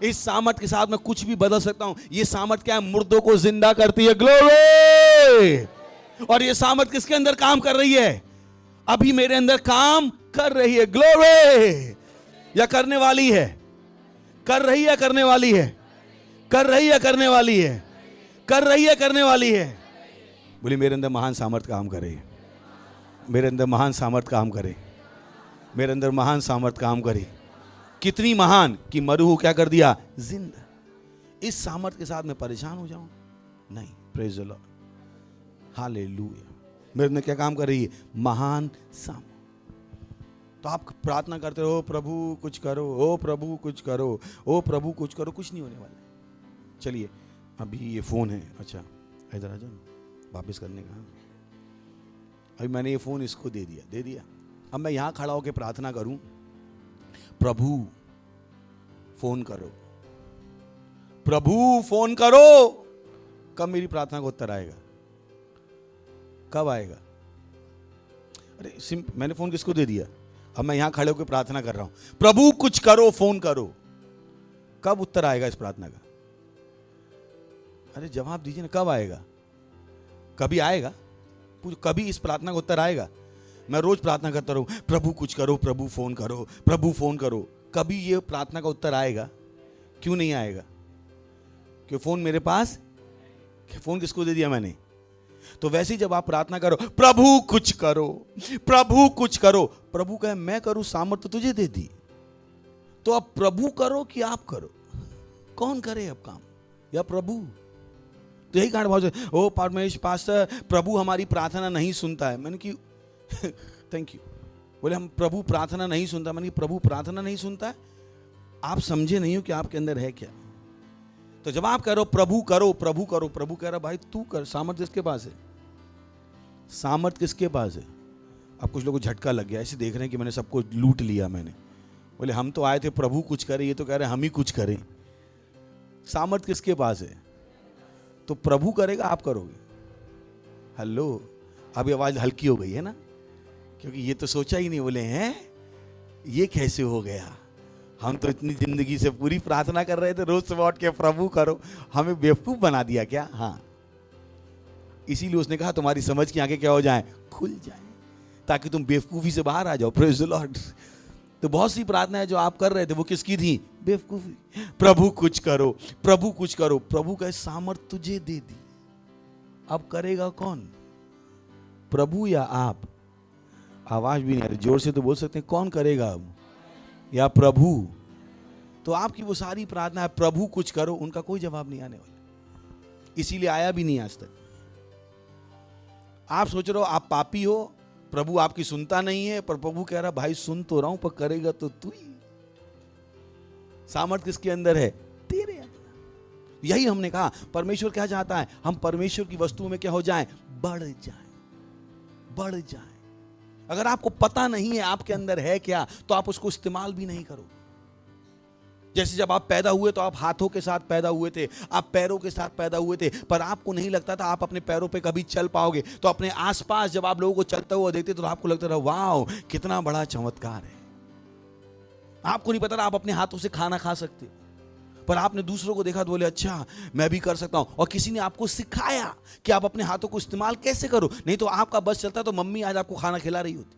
F: इस सामर्थ के साथ मैं कुछ भी बदल सकता हूं। ये सामर्थ क्या है, मुर्दों को जिंदा करती है। ग्लोरी। और ये सामर्थ किसके अंदर काम कर रही है, अभी मेरे अंदर काम कर रही है। ग्लोरी। या करने वाली है, कर रही है, करने वाली है, कर रही है, करने वाली है, कर रही है, करने वाली है। बोली मेरे अंदर महान सामर्थ काम करे, मेरे अंदर महान सामर्थ काम करे, मेरे अंदर महान सामर्थ काम करे। कितनी महान कि मरूह क्या कर दिया, जिंदा। इस सामर्थ के साथ मैं परेशान हो जाऊं? नहीं। Praise the lord, hallelujah. मेरे अंदर क्या काम कर रही है, महान सामर्थ। तो आप प्रार्थना करते हो, प्रभु कुछ करो, ओ प्रभु कुछ करो, ओ प्रभु कुछ करो, कुछ नहीं होने वाला। चलिए अभी ये फ़ोन है, अच्छा इधर आ जाओ, वापस करने का। अभी मैंने ये फ़ोन इसको दे दिया। अब मैं यहाँ खड़ा होकर प्रार्थना करूं, प्रभु फ़ोन करो, प्रभु फ़ोन करो, कब मेरी प्रार्थना का उत्तर आएगा? कब आएगा? अरे मैंने फोन किसको दे दिया? अब मैं यहां खड़े होकर प्रार्थना कर रहा हूं, प्रभु कुछ करो, फोन करो। कब उत्तर आएगा इस प्रार्थना का? अरे जवाब दीजिए ना, कब आएगा? कभी आएगा? कभी इस प्रार्थना का उत्तर आएगा? मैं रोज प्रार्थना करता रहूं, प्रभु कुछ करो, प्रभु फोन करो, प्रभु फोन करो। कभी ये प्रार्थना का उत्तर आएगा? क्यों नहीं आएगा? क्यों? फोन मेरे पास, फोन किसको दे दिया मैंने? तो वैसे ही जब आप प्रार्थना करो, प्रभु कुछ करो, प्रभु कुछ करो, प्रभु कहे मैं करूं, सामर्थ्य तुझे दे दी। तो अब प्रभु करो कि आप करो? कौन करे अब काम? या प्रभु? तो यही कारण बहुत ओ पास्टर, प्रभु हमारी प्रार्थना नहीं सुनता है। मैंने कि थैंक यू। बोले हम प्रभु प्रार्थना नहीं सुनता। मैंने कि प्रभु प्रार्थना नहीं सुनता है, आप समझे नहीं हो कि आपके अंदर है क्या। तो जब आप कह रहे हो प्रभु करो, प्रभु करो, प्रभु कह रहा भाई तू कर, सामर्थ्य किसके पास है? सामर्थ्य किसके पास है? अब कुछ लोगों को झटका लग गया, ऐसे देख रहे हैं कि मैंने सबको लूट लिया मैंने। बोले हम तो आए थे प्रभु कुछ करे, ये तो कह रहे हम ही कुछ करें। सामर्थ्य किसके पास है? तो प्रभु करेगा, आप करोगे। हेलो, अभी आवाज हल्की हो गई है ना, क्योंकि ये तो सोचा ही नहीं। बोले हैं ये कैसे हो गया? हम तो इतनी जिंदगी से पूरी प्रार्थना कर रहे थे, रोज सुबह उठ के प्रभु करो, हमें बेवकूफ बना दिया क्या? हाँ, इसीलिए उसने कहा तुम्हारी समझ की आंखें क्या हो जाएं? खुल जाएं, ताकि तुम बेवकूफी से बाहर आ जाओ। Praise the Lord. तो बहुत सी प्रार्थनाएं जो आप कर रहे थे वो किसकी थी? बेवकूफी। प्रभु कुछ करो, प्रभु कुछ करो, प्रभु का सामर्थ्य तुझे दे दी। अब करेगा कौन? प्रभु या आप? आवाज भी नहीं आ रही, जोर से तो बोल सकते हैं, कौन करेगा अब? या प्रभु? तो आपकी वो सारी प्रार्थना है प्रभु कुछ करो, उनका कोई जवाब नहीं आने वाला, इसीलिए आया भी नहीं आज तक। आप सोच रहे हो आप पापी हो, प्रभु आपकी सुनता नहीं है, पर प्रभु कह रहा भाई सुन तो रहा हूं, पर करेगा तो तू ही। सामर्थ्य किसके अंदर है? तेरे अंदर। यही हमने कहा परमेश्वर क्या चाहता है? हम परमेश्वर की वस्तुओं में क्या हो जाएं? बढ़ जाएं, बढ़ जाएं। अगर आपको पता नहीं है आपके अंदर है क्या, तो आप उसको इस्तेमाल भी नहीं करो। जैसे जब आप पैदा हुए तो आप हाथों के साथ पैदा हुए थे, आप पैरों के साथ पैदा हुए थे, पर आपको नहीं लगता था आप अपने पैरों पे कभी चल पाओगे। तो अपने आसपास जब आप लोगों को चलता हुआ देखते तो आपको लगता था वाह कितना बड़ा चमत्कार है। आपको नहीं पता था आप अपने हाथों से खाना खा सकते, पर आपने दूसरों को देखा तो बोले अच्छा मैं भी कर सकता हूं। और किसी ने आपको सिखाया कि आप अपने हाथों को इस्तेमाल कैसे करो। नहीं तो आपका बस चलता तो मम्मी आज आपको खाना खिला रही होती,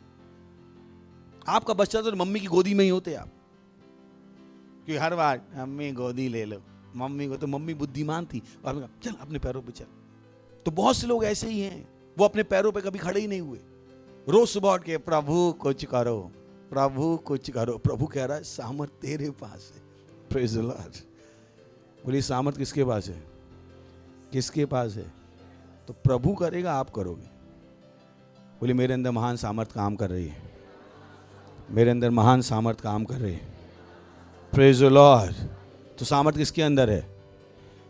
F: आपका बस चलता तो मम्मी की गोदी में ही होते आप, कि हर बार मम्मी गोदी ले लो, मम्मी को। तो मम्मी बुद्धिमान थी, और चल अपने पैरों पे चल। तो बहुत से लोग ऐसे ही हैं, वो अपने पैरों पे कभी खड़े ही नहीं हुए। रोज सुबह उठ के प्रभु कुछ करो, प्रभु कुछ करो। प्रभु कह रहा है सामर्थ्य तेरे पास है। Praise the Lord. बोलिए सामर्थ्य किसके पास है? किसके पास है? तो प्रभु करेगा, आप करोगे। बोलिए मेरे अंदर महान सामर्थ्य काम कर रही है, मेरे अंदर महान सामर्थ्य काम कर रही है। Praise the Lord. तो सामर्थ्य किसके अंदर है?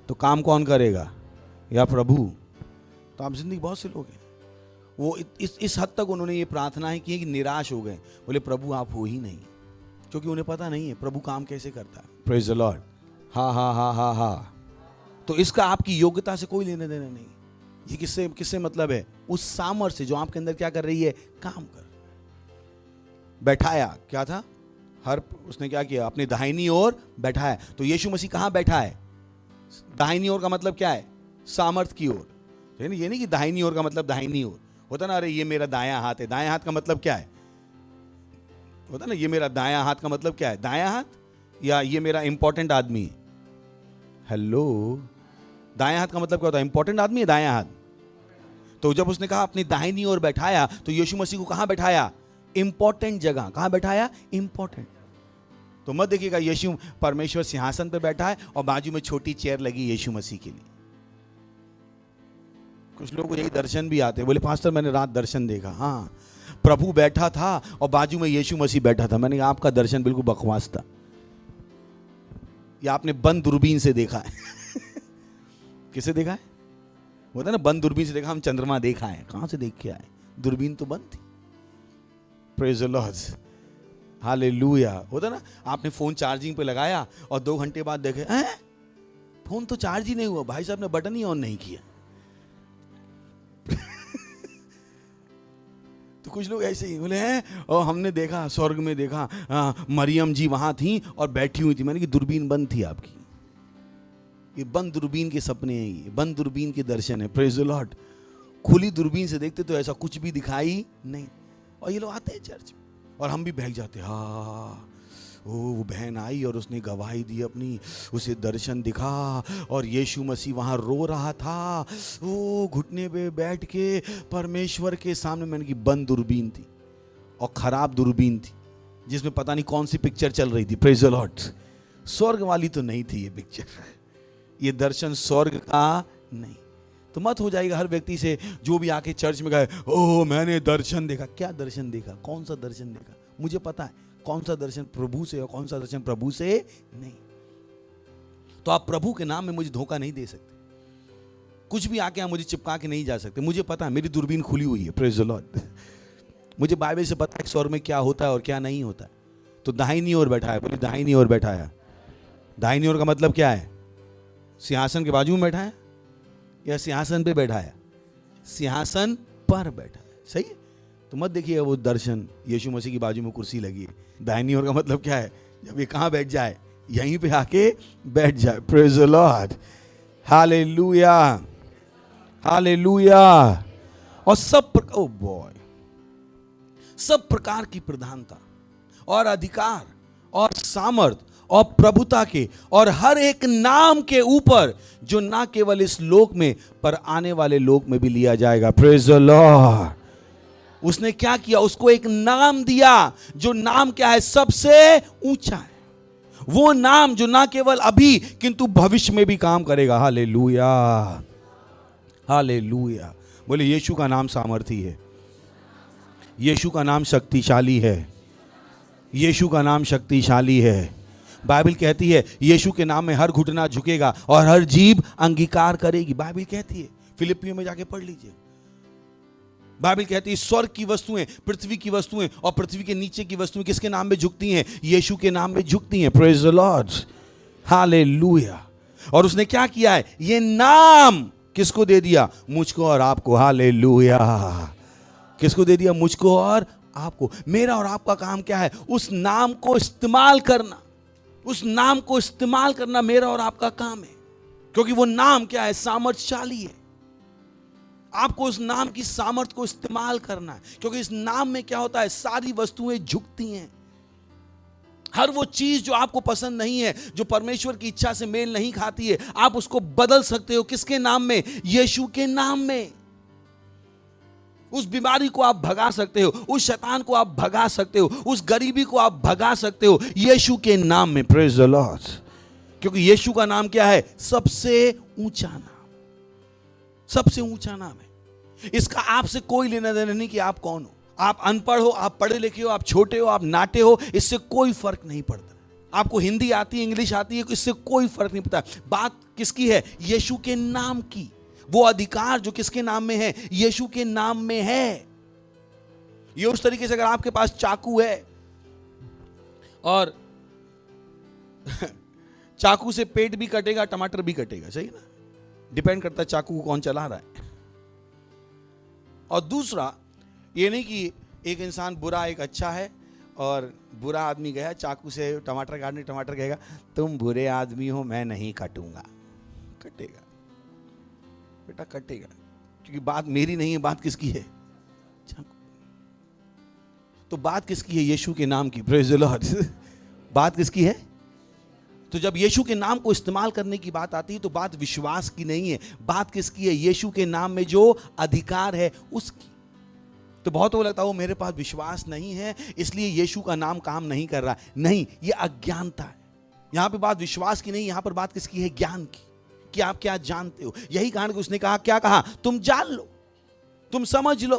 F: तो काम कौन करेगा? या प्रभु? तो आप जिंदगी बहुत से लोग हैं वो इस हद तक उन्होंने ये प्रार्थनाएं की कि निराश हो गए। बोले प्रभु आप हो ही नहीं, क्योंकि उन्हें पता नहीं है प्रभु काम कैसे करता है। Praise the Lord. हा हा हा हा हा। तो इसका आपकी योग्यता से कोई लेने देने नहीं। ये किससे मतलब है? उस सामर्थ्य से जो आपके अंदर क्या कर रही है? काम कर। बैठाया क्या था? उसने क्या किया? अपनी दाहिनी ओर बैठाया। तो यीशु मसीह कहां बैठा है? दाहिनी ओर का मतलब क्या है? सामर्थ्य की ओर। ये नहीं कि दाहिनी ओर का मतलब दाहिनी ओर होता ना, अरे ये मेरा दायां हाथ है। दायां हाथ का मतलब क्या है? होता ना ये मेरा दायां हाथ का मतलब क्या है? दायां हाथ, या ये मेरा इंपॉर्टेंट आदमी है। हेलो, दायां हाथ का मतलब क्या होता है? इंपॉर्टेंट आदमी है दायां हाथ। तो जब उसने कहा अपनी दाहिनी ओर बैठाया, तो यीशु मसीह को कहां बैठाया? इंपॉर्टेंट जगह। कहां बैठाया? इंपॉर्टेंट। तो मत देखिएगा यीशु परमेश्वर सिंहासन पर बैठा है और बाजू में छोटी चेयर लगी यीशु मसीह के लिए। कुछ लोगों को यही दर्शन भी आते हैं, बोले पास्टर मैंने रात दर्शन देखा। हाँ, प्रभु बैठा था और बाजू में यीशु मसीह बैठा था। मैंने कहा आपका दर्शन बिल्कुल बकवास था, या आपने बंद दूरबीन से देखा है। किसे देखा है? होता ना बंद दूरबीन से देखा, हम चंद्रमा देखा है। कहां से देख के आए? दूरबीन तो बंद थी। Praise the lord, hallelujah. होता ना आपने फोन चार्जिंग पे लगाया और 2 घंटे बाद देखे हैं फोन तो चार्ज ही नहीं हुआ, भाई साहब ने बटन ही ऑन नहीं किया। तो कुछ लोग ऐसे ही बोले हैं, और हमने देखा स्वर्ग में देखा, मरियम जी वहां थी और बैठी हुई थी। मैंने कि दूरबीन बंद थी आपकी, ये बंद दूरबीन के सपने हैं, ये बंद दूरबीन के दर्शन है। Praise the Lord. खुली दूरबीन से देखते तो ऐसा कुछ भी दिखाई नहीं। और ये लोग आते हैं चर्च और हम भी बहक जाते, हाँ वो बहन आई और उसने गवाही दी अपनी, उसे दर्शन दिखा और यीशु मसीह वहाँ रो रहा था, वो घुटने पे बैठ के परमेश्वर के सामने। मैंने की बंद दूरबीन थी और खराब दूरबीन थी जिसमें पता नहीं कौन सी पिक्चर चल रही थी। Praise the Lord. स्वर्ग वाली तो नहीं थी ये पिक्चर, ये दर्शन स्वर्ग का नहीं। तो मत हो जाएगा हर व्यक्ति से जो भी आके चर्च में गए, ओह मैंने दर्शन देखा। क्या दर्शन देखा? कौन सा दर्शन देखा? मुझे पता है कौन सा दर्शन प्रभु से और कौन सा दर्शन प्रभु से नहीं। तो आप प्रभु के नाम में मुझे धोखा नहीं दे सकते, कुछ भी आके आप मुझे चिपका के नहीं जा सकते। मुझे पता है मेरी दूरबीन खुली हुई है। Praise the Lord. मुझे बाइबल से पता है स्वर्ग में क्या होता है और क्या नहीं होता है। तो दाहिनी ओर बैठा है, बोले दाहिनी ओर बैठा है। दाहिनी ओर का मतलब क्या है? सिंहासन के बाजू में बैठा है या सिंहासन पे बैठा है? सिंहासन पर बैठा है। सही है। तो मत देखिए वो दर्शन, यीशु मसीह की बाजू में कुर्सी लगी है। दाहिनी ओर का मतलब क्या है? जब ये कहाँ बैठ जाए, यहीं पे आके बैठ जाए। Praise the lord. Hallelujah, hallelujah. और सब प्रकार की प्रधानता और अधिकार और सामर्थ और प्रभुता के और हर एक नाम के ऊपर जो ना केवल इस लोक में पर आने वाले लोक में भी लिया जाएगा। Praise the Lord. उसने क्या किया? उसको एक नाम दिया, जो नाम क्या है? सबसे ऊंचा है। वो नाम जो ना केवल अभी किंतु भविष्य में भी काम करेगा। Hallelujah, hallelujah. बोले यीशु का नाम सामर्थी है, यीशु का नाम शक्तिशाली है, यीशु का नाम शक्तिशाली है। बाइबल कहती है यीशु के नाम में हर घुटना झुकेगा और हर जीभ अंगीकार करेगी। बाइबल कहती है, फिलिपियों में जाके पढ़ लीजिए। बाइबल कहती है स्वर्ग की वस्तुएं, पृथ्वी की वस्तुएं और पृथ्वी के नीचे की वस्तुएं किसके नाम में झुकती हैं? यीशु के नाम में झुकती हैं। Praise the lord. हालेलुया। और उसने क्या किया है? ये नाम किसको दे दिया? मुझको और आपको। हालेलुया। किसको दे दिया? मुझको और आपको। मेरा और आपका काम क्या है? उस नाम को इस्तेमाल करना। उस नाम को इस्तेमाल करना मेरा और आपका काम है, क्योंकि वो नाम क्या है? सामर्थशाली है। आपको उस नाम की सामर्थ को इस्तेमाल करना है, क्योंकि इस नाम में क्या होता है? सारी वस्तुएं झुकती हैं। हर वो चीज जो आपको पसंद नहीं है, जो परमेश्वर की इच्छा से मेल नहीं खाती है, आप उसको बदल सकते हो। किसके नाम में? यीशु के नाम में। उस बीमारी को आप भगा सकते हो, उस शैतान को आप भगा सकते हो, उस गरीबी को आप भगा सकते हो यीशु के नाम में। Praise the Lord. क्योंकि यीशु का नाम क्या है? सबसे ऊंचा नाम, सबसे ऊंचा नाम है। इसका आपसे कोई लेना देना नहीं कि आप कौन हो। आप अनपढ़ हो, आप पढ़े लिखे हो, आप छोटे हो, आप नाटे हो, इससे कोई फर्क नहीं पड़ता। आपको हिंदी आती है, इंग्लिश आती है, इससे कोई फर्क नहीं पड़ता। बात किसकी है? यीशु के नाम की। वो अधिकार जो किसके नाम में है? यीशु के नाम में है। ये उस तरीके से अगर आपके पास चाकू है और चाकू से पेट भी कटेगा, टमाटर भी कटेगा। सही ना? डिपेंड करता है चाकू को कौन चला रहा है। और दूसरा ये नहीं कि एक इंसान बुरा एक अच्छा है, और बुरा आदमी गया चाकू से टमाटर काटने, टमाटर कहेगा तुम बुरे आदमी हो, मैं नहीं काटूंगा। कटेगा बेटा, कटेगा, क्योंकि बात मेरी नहीं है। बात किसकी है? चाकू। तो बात किसकी है? यीशु के नाम की। Praise the Lord. बात किसकी है? तो जब यीशु के नाम को इस्तेमाल करने की बात आती है तो बात विश्वास की नहीं है। बात किसकी है? यीशु के नाम में जो अधिकार है उसकी। तो बहुत वो लगता है वो मेरे पास विश्वास नहीं है इसलिए यीशु का नाम काम नहीं कर रहा। नहीं, ये अज्ञानता है। यहां पे बात विश्वास की नहीं, यहां पर बात किसकी है? ज्ञान की, कि आप क्या जानते हो। यही कारण कि उसने कहा, क्या कहा? तुम जान लो, तुम समझ लो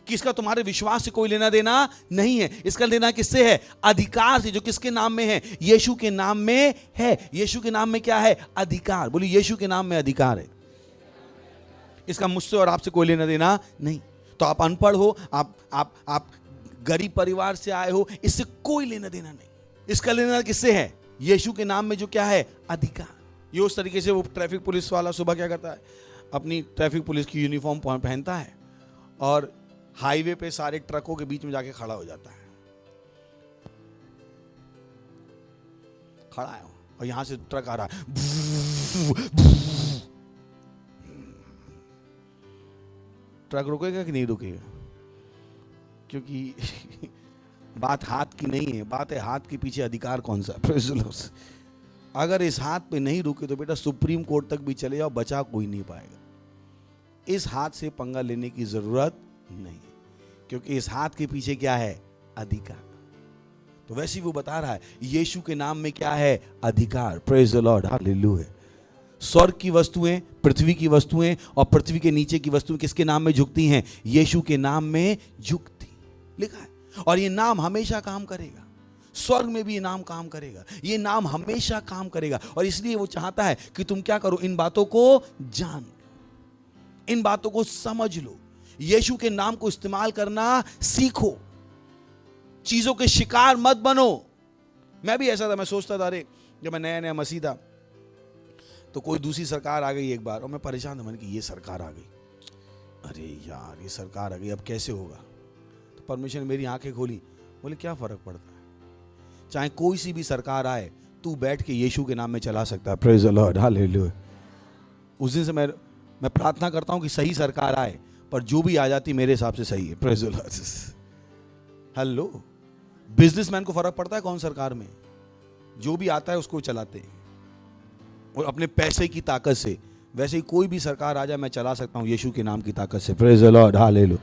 F: कि इसका तुम्हारे विश्वास से कोई लेना देना नहीं है। इसका लेना किससे है? अधिकार से, जो किसके नाम में है? यीशु के नाम में है। यीशु के नाम में क्या है? अधिकार। बोलिए यीशु के नाम में अधिकार है। इसका मुझसे और आपसे कोई लेना देना नहीं। तो आप अनपढ़ हो, आप गरीब परिवार से आए हो, इससे कोई लेना देना नहीं। इसका लेना किससे है? यीशु के नाम में जो क्या है? अधिकार। ये उस तरीके से वो ट्रैफिक पुलिस वाला सुबह क्या करता है, अपनी ट्रैफिक पुलिस की यूनिफॉर्म पहनता है और हाईवे पे सारे ट्रकों के बीच में जाके खड़ा हो जाता है। खड़ा है और यहां से ट्रक आ रहा है, ट्रक रुकेगा कि नहीं रुकेगा? क्योंकि बात हाथ की नहीं है, बात है हाथ के पीछे अधिकार कौन सा। Praise the Lord। अगर इस हाथ पे नहीं रुके तो बेटा सुप्रीम कोर्ट तक भी चले जाओ, बचा कोई नहीं पाएगा। इस हाथ से पंगा लेने की जरूरत नहीं है, क्योंकि इस हाथ के पीछे क्या है? अधिकार। तो वैसे ही वो बता रहा है यीशु के नाम में क्या है? अधिकार। Praise the lord, hallelujah. स्वर्ग की वस्तुएं, पृथ्वी की वस्तुएं और पृथ्वी के नीचे की वस्तुएं किसके नाम में झुकती हैं? यीशु के नाम में झुकती, लिखा है। और ये नाम हमेशा काम करेगा, स्वर्ग में भी ये नाम काम करेगा, ये नाम हमेशा काम करेगा। और इसलिए वो चाहता है कि तुम क्या करो? इन बातों को जान लो, इन बातों को समझ लो, यीशु के नाम को इस्तेमाल करना सीखो, चीजों के शिकार मत बनो। मैं भी ऐसा था, मैं सोचता था अरे जब मैं नया नया मसीह था तो कोई दूसरी सरकार आ गई एक बार और मैं परेशान था, मैंने कि ये सरकार आ गई, अरे यार ये सरकार आ गई, अब कैसे होगा? तो परमेश्वर ने मेरी आंखें खोली, बोले क्या फर्क पड़ता है, चाहे कोई सी भी सरकार आए, तू बैठ के यीशु के नाम में चला सकता है। Praise the lord, hallelujah. उस दिन से मैं प्रार्थना करता हूं कि सही सरकार आए, पर जो भी आ जाती मेरे हिसाब से सही है। Praise the Lord, hello. Businessman को फर्क पड़ता है कौन सरकार में? जो भी आता है उसको चलाते हैं और अपने पैसे की ताकत से। वैसे ही कोई भी सरकार आ जाए मैं चला सकता हूं यीशु के नाम की ताकत से। Praise the lord, hallelujah.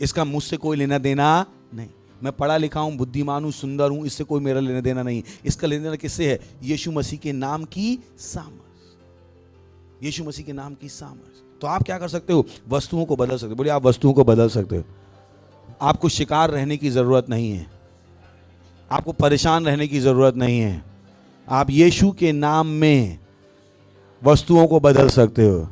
F: इसका मुझसे कोई लेना देना नहीं। मैं पढ़ा लिखा हूं, बुद्धिमान हूं, सुंदर हूं, इससे कोई मेरा लेना देना नहीं। इसका लेना देना किससे है? यीशु मसीह के नाम की सामर्थ, यीशु मसीह के नाम की सामर्थ। तो आप क्या कर सकते हो? वस्तुओं को बदल सकते हो। बोलिए, आप वस्तुओं को बदल सकते हो। आपको शिकार रहने की जरूरत नहीं है, आपको परेशान रहने की जरूरत नहीं है। आप यीशु के नाम में वस्तुओं को बदल सकते हो।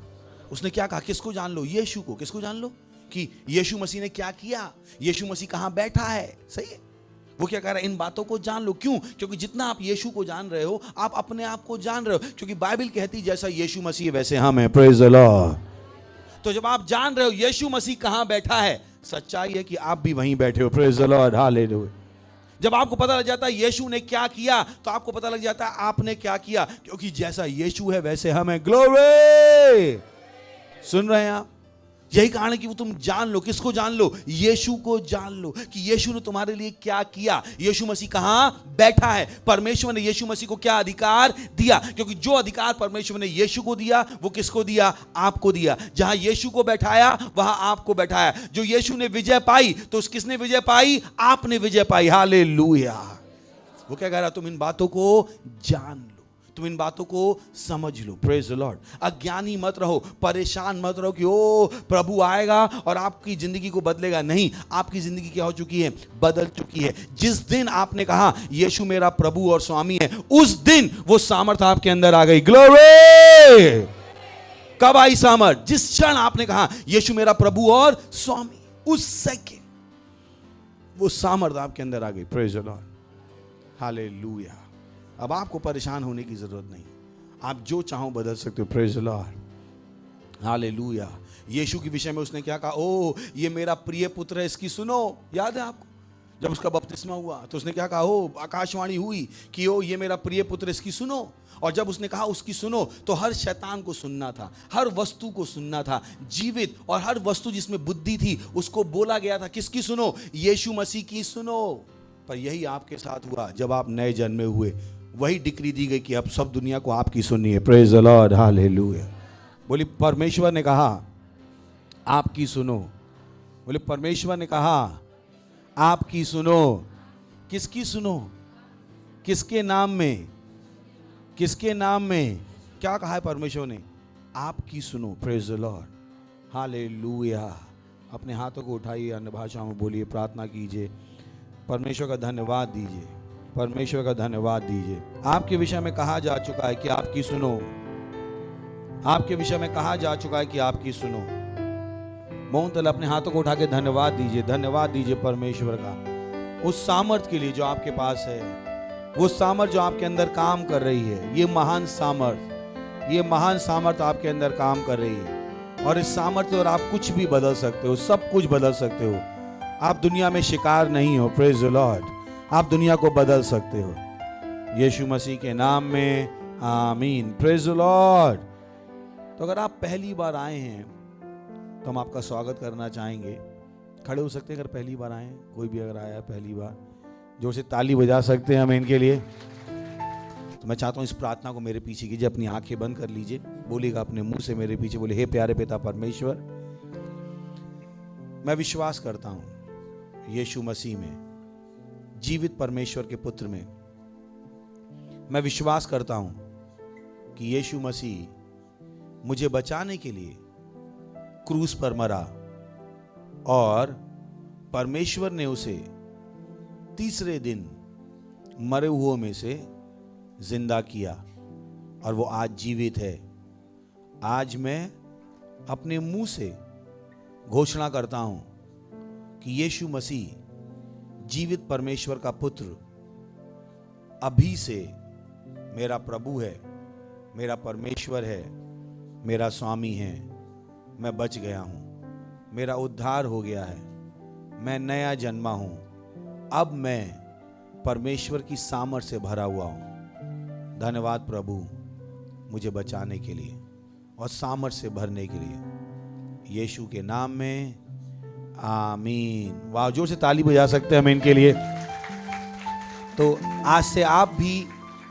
F: उसने क्या कहा? किसको जान लो? यीशु को। किसको जान लो? कि यीशु मसीह ने क्या किया, यीशु मसीह कहां बैठा है। सही है। वो क्या कह रहा है? इन बातों को जान लो। क्यों? क्योंकि जितना आप यीशु को जान रहे हो, आप अपने आप को जान रहे हो। क्योंकि बाइबल कहती जैसा यीशु मसीह है वैसे हम हैं। Praise the Lord. तो जब आप जान रहे हो यीशु मसीह कहां बैठा है, सच्चाई है कि आप भी वहीं बैठे हो। Praise the lord, hallelujah. जब आपको पता लग जाता है यीशु ने क्या किया, तो आपको पता लग जाता है आपने क्या किया। क्योंकि जैसा यीशु है वैसे हम हैं। ग्लोरी। सुन रहे हैं आप? यही कारण है कि वो तुम जान लो। किसको जान लो? यीशु को जान लो कि यीशु ने तुम्हारे लिए क्या किया, यीशु मसीह कहां बैठा है। परमेश्वर ने यीशु मसीह को क्या अधिकार दिया? क्योंकि जो अधिकार परमेश्वर ने यीशु को दिया वो किसको दिया? आपको दिया। जहां यीशु को बैठाया वहां आपको बैठाया। जो यीशु ने विजय पाई तो किसने विजय पाई? आपने विजय पाई। हालेलुया। वो क्या कह रहा? तुम इन बातों को जान लो, तुम इन बातों को समझ लो। Praise the Lord. अज्ञानी मत रहो, परेशान मत रहो कि ओ प्रभु आएगा और आपकी जिंदगी को बदलेगा। नहीं, आपकी जिंदगी क्या हो चुकी है? बदल चुकी है। जिस दिन आपने कहा यीशु मेरा प्रभु और स्वामी है, उस दिन वो सामर्थ आपके अंदर आ गई। ग्लोरी। कब आई सामर्थ? जिस क्षण आपने कहा यीशु मेरा प्रभु और स्वामी, उस सेकंड वो सामर्थ आपके अंदर आ गई। Praise the lord, hallelujah. अब आपको परेशान होने की जरूरत नहीं, आप जो चाहो बदल सकते हो। Praise the lord, hallelujah. Yeshu के विषय में उसने क्या कहा? ओ ये मेरा प्रिय पुत्र है, इसकी सुनो। याद है आपको जब उसका बपतिस्मा हुआ तो उसने क्या कहा? ओ आकाशवाणी हुई कि ओ ये मेरा प्रिय पुत्र, इसकी सुनो। और जब उसने कहा उसकी सुनो, तो हर शैतान को सुनना था, हर वस्तु को सुनना था, जीवित और हर वस्तु जिसमें बुद्धि थी उसको बोला गया था किसकी सुनो? यीशु मसीह की सुनो। पर यही आपके साथ हुआ जब आप नए जन्मे हुए। वही डिक्री दी गई कि अब सब दुनिया को आपकी सुननी है। Praise the lord, hallelujah. बोली परमेश्वर ने कहा आपकी सुनो। बोले परमेश्वर ने कहा आपकी सुनो। किसकी सुनो? किसके नाम में? किसके नाम में? क्या कहा है परमेश्वर ने? आपकी सुनो। Praise the lord, hallelujah. अपने हाथों को उठाइए, अन्य भाषाओं में बोलिए, प्रार्थना कीजिए, परमेश्वर का धन्यवाद दीजिए, परमेश्वर का धन्यवाद दीजिए। आपके विषय में कहा जा चुका है कि आपकी सुनो। आपके विषय में कहा जा चुका है कि आपकी सुनो। मौन तल अपने हाथों को उठा के धन्यवाद दीजिए, धन्यवाद दीजिए परमेश्वर का उस सामर्थ के लिए जो आपके पास है, वो सामर्थ जो आपके अंदर काम कर रही है। ये महान सामर्थ ये महान सामर्थ आपके अंदर काम कर रही है, और इस सामर्थ्य और आप कुछ भी बदल सकते हो, सब कुछ बदल सकते हो। आप दुनिया में शिकार नहीं हो, प्रेज द लॉर्ड। आप दुनिया को बदल सकते हो यीशु मसीह के नाम में, आमीन, प्रेज द लॉर्ड। तो अगर आप पहली बार आए हैं तो हम आपका स्वागत करना चाहेंगे। खड़े हो सकते हैं अगर पहली बार आए हैं, कोई भी अगर आया है पहली बार, जोर से ताली बजा सकते हैं हम इनके लिए। तो मैं चाहता हूँ इस प्रार्थना को मेरे पीछे कीजिए, अपनी आंखें बंद कर लीजिए, बोलिएगा अपने मुंह से मेरे पीछे, बोले, हे प्यारे पिता परमेश्वर, मैं विश्वास करता हूँ यीशु मसीह में, जीवित परमेश्वर के पुत्र में। मैं विश्वास करता हूँ कि यीशु मसीह मुझे बचाने के लिए क्रूस पर मरा और परमेश्वर ने उसे तीसरे दिन मरे हुओं में से जिंदा किया और वो आज जीवित है। आज मैं अपने मुंह से घोषणा करता हूं कि यीशु मसीह जीवित परमेश्वर का पुत्र अभी से मेरा प्रभु है, मेरा परमेश्वर है, मेरा स्वामी है। मैं बच गया हूं, मेरा उद्धार हो गया है, मैं नया जन्मा हूं। अब मैं परमेश्वर की सामर्थ से भरा हुआ हूं। धन्यवाद प्रभु मुझे बचाने के लिए और सामर्थ से भरने के लिए, यीशु के नाम में, आमीन। वाह, जोर से ताली बजा सकते हैं हम इनके लिए। तो आज से आप भी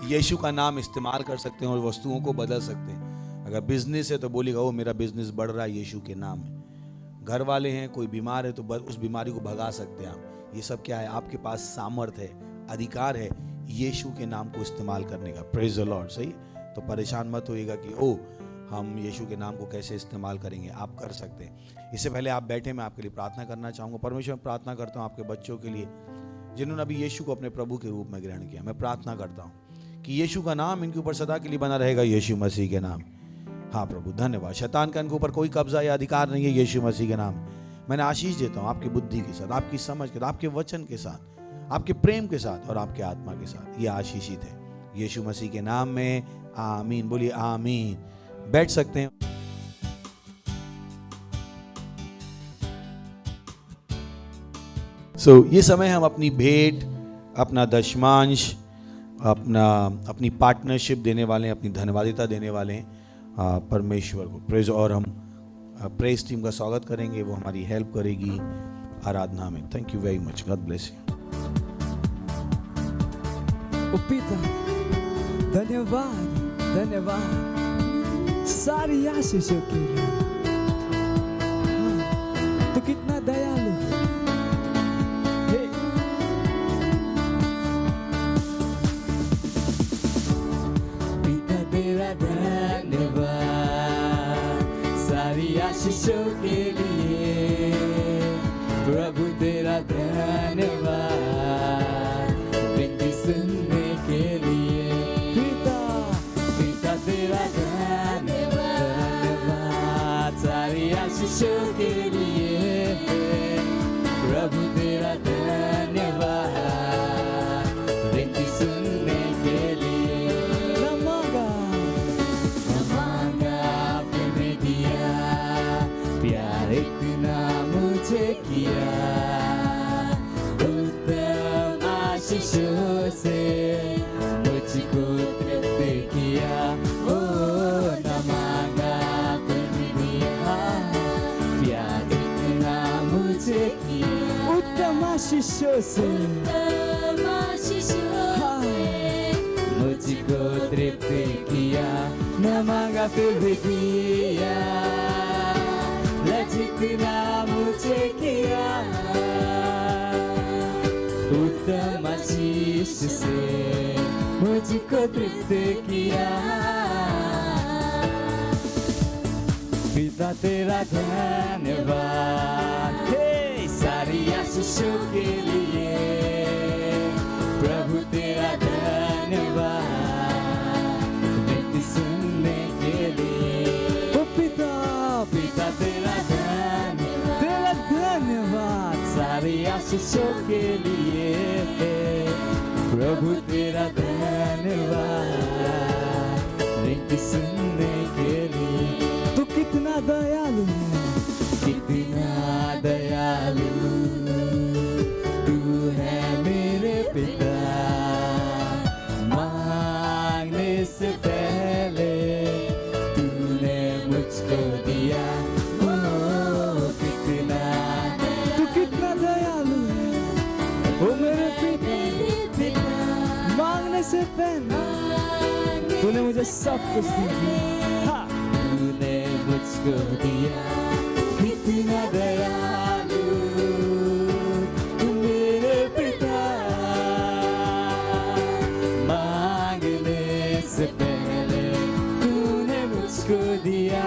F: यीशु का नाम इस्तेमाल कर सकते हैं और वस्तुओं को बदल सकते हैं। अगर बिजनेस है तो बोलिएगा, ओ मेरा बिजनेस बढ़ रहा है यीशु के नाम में। घर वाले हैं, कोई बीमार है तो उस बीमारी को भगा सकते हैं आप। ये सब क्या है? आपके पास सामर्थ है, अधिकार है यीशु के नाम को इस्तेमाल करने का। Praise the Lord. सही? तो परेशान मत होइएगा कि ओ हम यीशु के नाम को कैसे इस्तेमाल करेंगे। आप कर सकते हैं। इससे पहले आप बैठे, मैं आपके लिए प्रार्थना करना चाहूँगा। परमेश्वर, मैं प्रार्थना करता हूँ आपके बच्चों के लिए जिन्होंने अभी यीशु को अपने प्रभु के रूप में ग्रहण किया। मैं प्रार्थना करता हूँ कि यीशु का नाम इनके ऊपर सदा के लिए बना रहेगा, यीशु मसीह के नाम। हाँ प्रभु, धन्यवाद। शैतान का इनके ऊपर कोई कब्जा या अधिकार नहीं है, यीशु मसीह के नाम। मैंने आशीष देता हूँ आपकी बुद्धि के साथ, आपकी समझ के साथ, आपके वचन के साथ, आपके प्रेम के साथ और आपके आत्मा के साथ। ये आशीषित है यीशु मसीह के नाम में, आमीन। बोलिए आमीन। बैठ सकते हैं। ये समय हम अपनी भेंट, अपना दशमांश, अपनी पार्टनरशिप देने वाले हैं, अपनी धन्यवादिता देने वाले हैं परमेश्वर को। प्रेज। और हम प्रेज टीम का स्वागत करेंगे, वो हमारी हेल्प करेगी आराधना में। Thank you very much, God bless you.
B: पिता धन्यवाद, धन्यवाद सारी आशीषों के लिए। तो कितना दयालु है। पिता तेरा धन्यवाद सारी आशीषों के लिए। प्रभु तेरा धन्यवाद विनती सुनने के लिए। पिता तेरा धन्यवाद सारी आशीषों के लिए। प्रभु तेरा धन्यवाद विनती सुनने के लिए। न मांगा आपने दिया, प्यार इतना मुझे किया। उत्तम आशीषों से मुझको तृप्त किया। ओ न मांगा आपने दिया, प्यार इतना मुझे किया। उत्तम आशीषों से मुझको तृप्त किया। न मांगा फिर भी दिया, जितना मुझे किया। उत्तम आशीष से मुझको तृप्त किया। पिता तेरा धन्यवाद सारी आशीषों के लिए। प्रभु तेरा धन्यवाद विनती सुनने के लिए। ओ पिता तेरा धन्यवाद सारी आशीषों के लिए। प्रभु तेरा धन्यवाद विनती सुनने मुझे सब कुछ दिया, तूने मुझको दिया इतना दयालु, तू मेरे पिता, मांगने से पहले तूने मुझको दिया,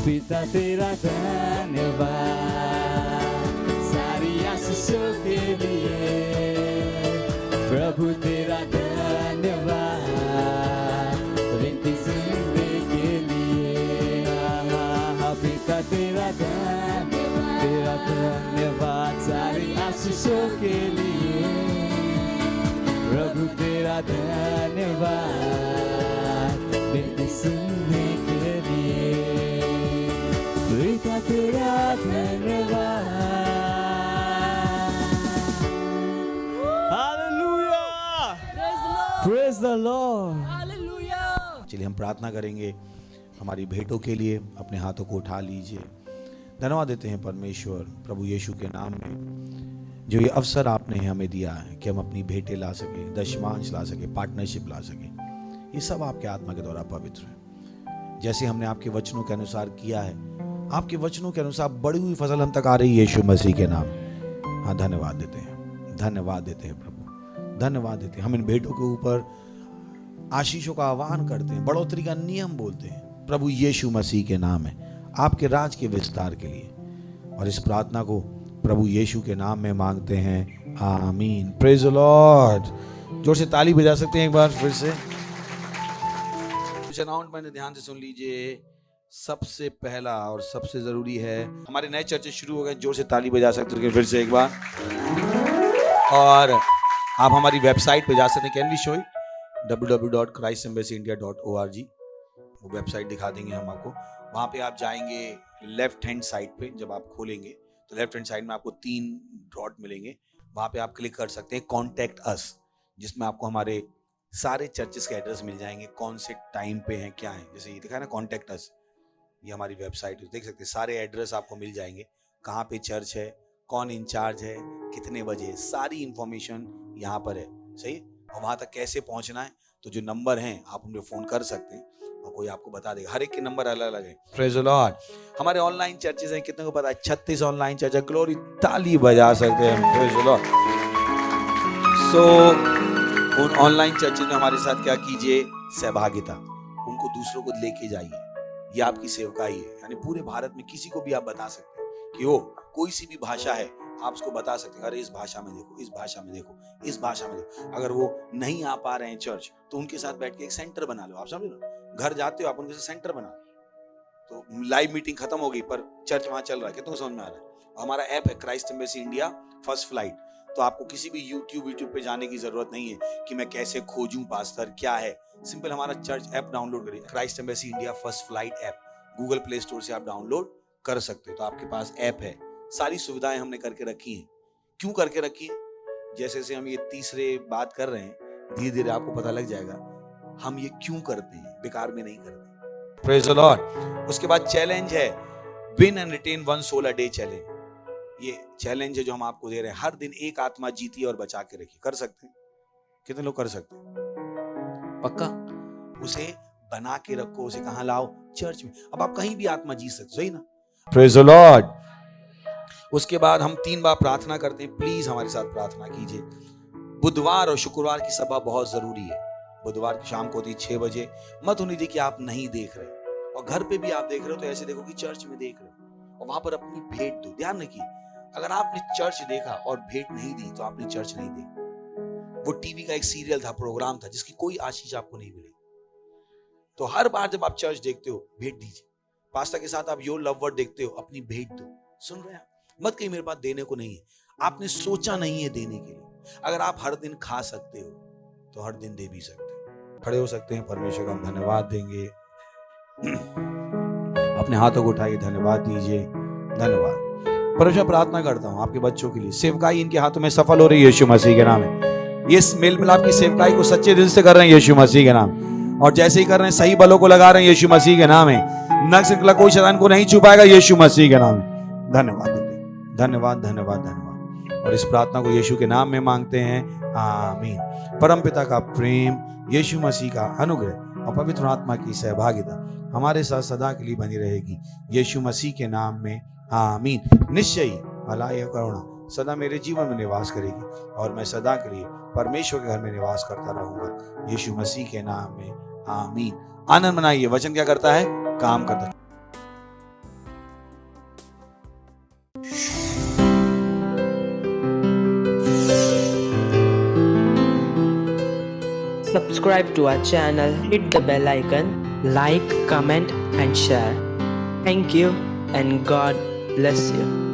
B: पिता तेरा धन्यवाद सारी आशीषों के लिए, प्रभु तेरा धन्यवाद विनती सुनने के लिए, पिता तेरा धन्यवाद सारी आशीषों के लिए, प्रभु तेरा धन्यवाद विनती सुनने के लिए, पिता तेरा धन्यवाद। Praise the Lord.
F: चलिए हम प्रार्थना करेंगे हमारी भेंटों के लिए। अपने हाथों को उठा लीजिए। धन्यवाद देते हैं परमेश्वर प्रभु यीशु के नाम में, जो ये अवसर आपने हमें दिया है कि हम अपनी भेंटें ला सकें, दशमांश ला सकें, पार्टनरशिप ला सकें। ये सब आपके आत्मा के द्वारा पवित्र है। जैसे हमने आपके वचनों के अनुसार किया है, आपके वचनों के अनुसार बढ़ी हुई फसल हम तक आ रही है यीशु मसीह के नाम। हाँ, धन्यवाद देते हैं, धन्यवाद देते हैं प्रभु, धन्यवाद देते हैं। हम इन भेंटों के ऊपर आशीषों का आह्वान करते हैं, बढ़ोतरी का नियम बोलते हैं प्रभु यीशु मसीह के नाम है, आपके राज के विस्तार के लिए। और इस प्रार्थना को प्रभु यीशु के नाम में मांगते हैं, आमीन। Praise the Lord. जोर से ताली बजा सकते हैं एक बार फिर से। कुछ अनाउंसमेंट ध्यान से सुन लीजिए। सबसे पहला और सबसे जरूरी है, हमारे नए चर्चे शुरू हो गए। जोर से ताली बजा सकते हैं फिर से एक बार। और आप हमारी वेबसाइट पे जा सकते हैं, can we show it, www.christembassyindia.org। वो वेबसाइट दिखा देंगे हम आपको। वहाँ पे आप जाएंगे, लेफ्ट हैंड साइड पे जब आप खोलेंगे तो लेफ्ट हैंड साइड में आपको 3 डॉट मिलेंगे। वहाँ पे आप क्लिक कर सकते हैं कॉन्टैक्ट अस, जिसमें आपको हमारे सारे चर्चेस के एड्रेस मिल जाएंगे, कौन से टाइम पे हैं, क्या है। जैसे ये दिखा है ना कॉन्टैक्ट अस, ये हमारी वेबसाइट देख सकते हैं। सारे एड्रेस आपको मिल जाएंगे, कहाँ पे चर्च है, कौन इंचार्ज है, कितने बजे, सारी इंफॉर्मेशन यहाँ पर है। सही। और वहाँ तक कैसे पहुँचना है, तो जो नंबर हैं आप उनको फ़ोन कर सकते हैं और कोई आपको बता देगा। हर एक के नंबर अलग अलग है। Praise the Lord. हमारे ऑनलाइन चर्चेस हैं, कितने को पता है? 36 ऑनलाइन चर्च है। ग्लोरी, ताली बजा सकते हैं। Praise the Lord. सो उन ऑनलाइन चर्चेस में हमारे साथ क्या कीजिए, सहभागिता, उनको दूसरों को लेके जाइए। ये आपकी सेवकाई है। यानी पूरे भारत में किसी को भी आप बता सकते हैं कि वो कोई सी भी भाषा है, आप उसको बता सकते हैं, अरे इस भाषा में देखो, इस भाषा में देखो, इस भाषा में देखो। अगर वो नहीं आ पा रहे हैं चर्च, तो उनके साथ बैठ के एक सेंटर बना लो। आप समझ लो, घर जाते हो आप उनके साथ सेंटर बना लो। तो लाइव मीटिंग खत्म हो गई पर चर्च वहां चल रहा है, कितनों को समझ में आ रहा है? हमारा ऐप है Christ embassy India first flight. तो आपको किसी भी यूट्यूब पे जाने की जरूरत नहीं है कि मैं कैसे खोजूं पास्टर क्या है। सिंपल हमारा चर्च ऐप डाउनलोड करिए, Christ embassy India first flight app. Google play store से आप डाउनलोड कर सकते हो। तो आपके पास ऐप है, सारी सुविधाएं हमने करके रखी हैं। क्यों करके रखी है? जैसे से हम ये तीसरे बात कर रहे हैं, धीरे धीरे आपको पता लग जाएगा हम ये क्यों करते हैं, बेकार में नहीं करते। Praise the lord. उसके बाद चैलेंज है, win and retain 1 soul a day challenge. ये चैलेंज है जो हम आपको दे रहे हैं। हर दिन एक आत्मा जीती और बचा के रखिए। कर सकते हैं? कितने लोग कर सकते हैं? पक्का? उसे बना के रखो, उसे कहां लाओ? चर्च में। अब आप कहीं भी आत्मा जी सकते, सही ना? Praise the lord. उसके बाद हम 3 बार प्रार्थना करते हैं। प्लीज हमारे साथ प्रार्थना कीजिए। बुधवार और शुक्रवार की सभा बहुत जरूरी है। बुधवार की शाम को होती है 6 बजे। मत होने दीजिए कि आप नहीं देख रहे, और घर पे भी आप देख रहे हो तो ऐसे देखो कि चर्च में देख रहे हो, और वहां पर अपनी भेंट दो। ध्यान रखिए, अगर आपने चर्च देखा और भेंट नहीं दी तो आपने चर्च नहीं देखी। वो टीवी का एक सीरियल था, प्रोग्राम था, जिसकी कोई आशीष आपको नहीं मिली। तो हर बार जब आप चर्च देखते हो, भेंट दीजिए। पास्टर के साथ आप योर लव वर्ड देखते हो, अपनी भेंट दो। सुन रहे हैं? मत कहीं मेरे पास देने को नहीं है, आपने सोचा नहीं है देने के लिए। अगर आप हर दिन खा सकते हो तो हर दिन दे भी सकते हो। खड़े हो सकते हैं, परमेश्वर का हम धन्यवाद देंगे। अपने हाथों को उठाइए, धन्यवाद दीजिए। धन्यवाद परमेश्वर। प्रार्थना करता हूं आपके बच्चों के लिए, सेवकाई इनके हाथों में सफल हो रही है यीशु मसीह के नाम में। ये मेल मिलाप की सेवकाई को सच्चे दिल से कर रहे हैं यीशु मसीह के नाम, और जैसे ही कर रहे हैं सही बलों को लगा रहे हैं यीशु मसीह के नाम में। नक्स निकला कोई शैतान को नहीं छुपाएगा यीशु मसीह के नाम में। धन्यवाद, धन्यवाद, धन्यवाद, धन्यवाद। और इस प्रार्थना को यीशु के नाम में मांगते हैं, आमीन। परमपिता का प्रेम, यीशु मसीह का अनुग्रह और पवित्र आत्मा की सहभागिता हमारे साथ सदा के लिए बनी रहेगी, यीशु मसीह के नाम में आमीन। निश्चय ही भलाई और करुणा सदा मेरे जीवन में निवास करेगी और मैं सदा के लिए परमेश्वर के घर में निवास करता रहूंगा, यीशु मसीह के नाम में आमीन। आनंद मनाइए, वचन क्या करता है? काम करता है।
G: Subscribe to our channel, hit the bell icon, like, comment and share. Thank you and God bless you.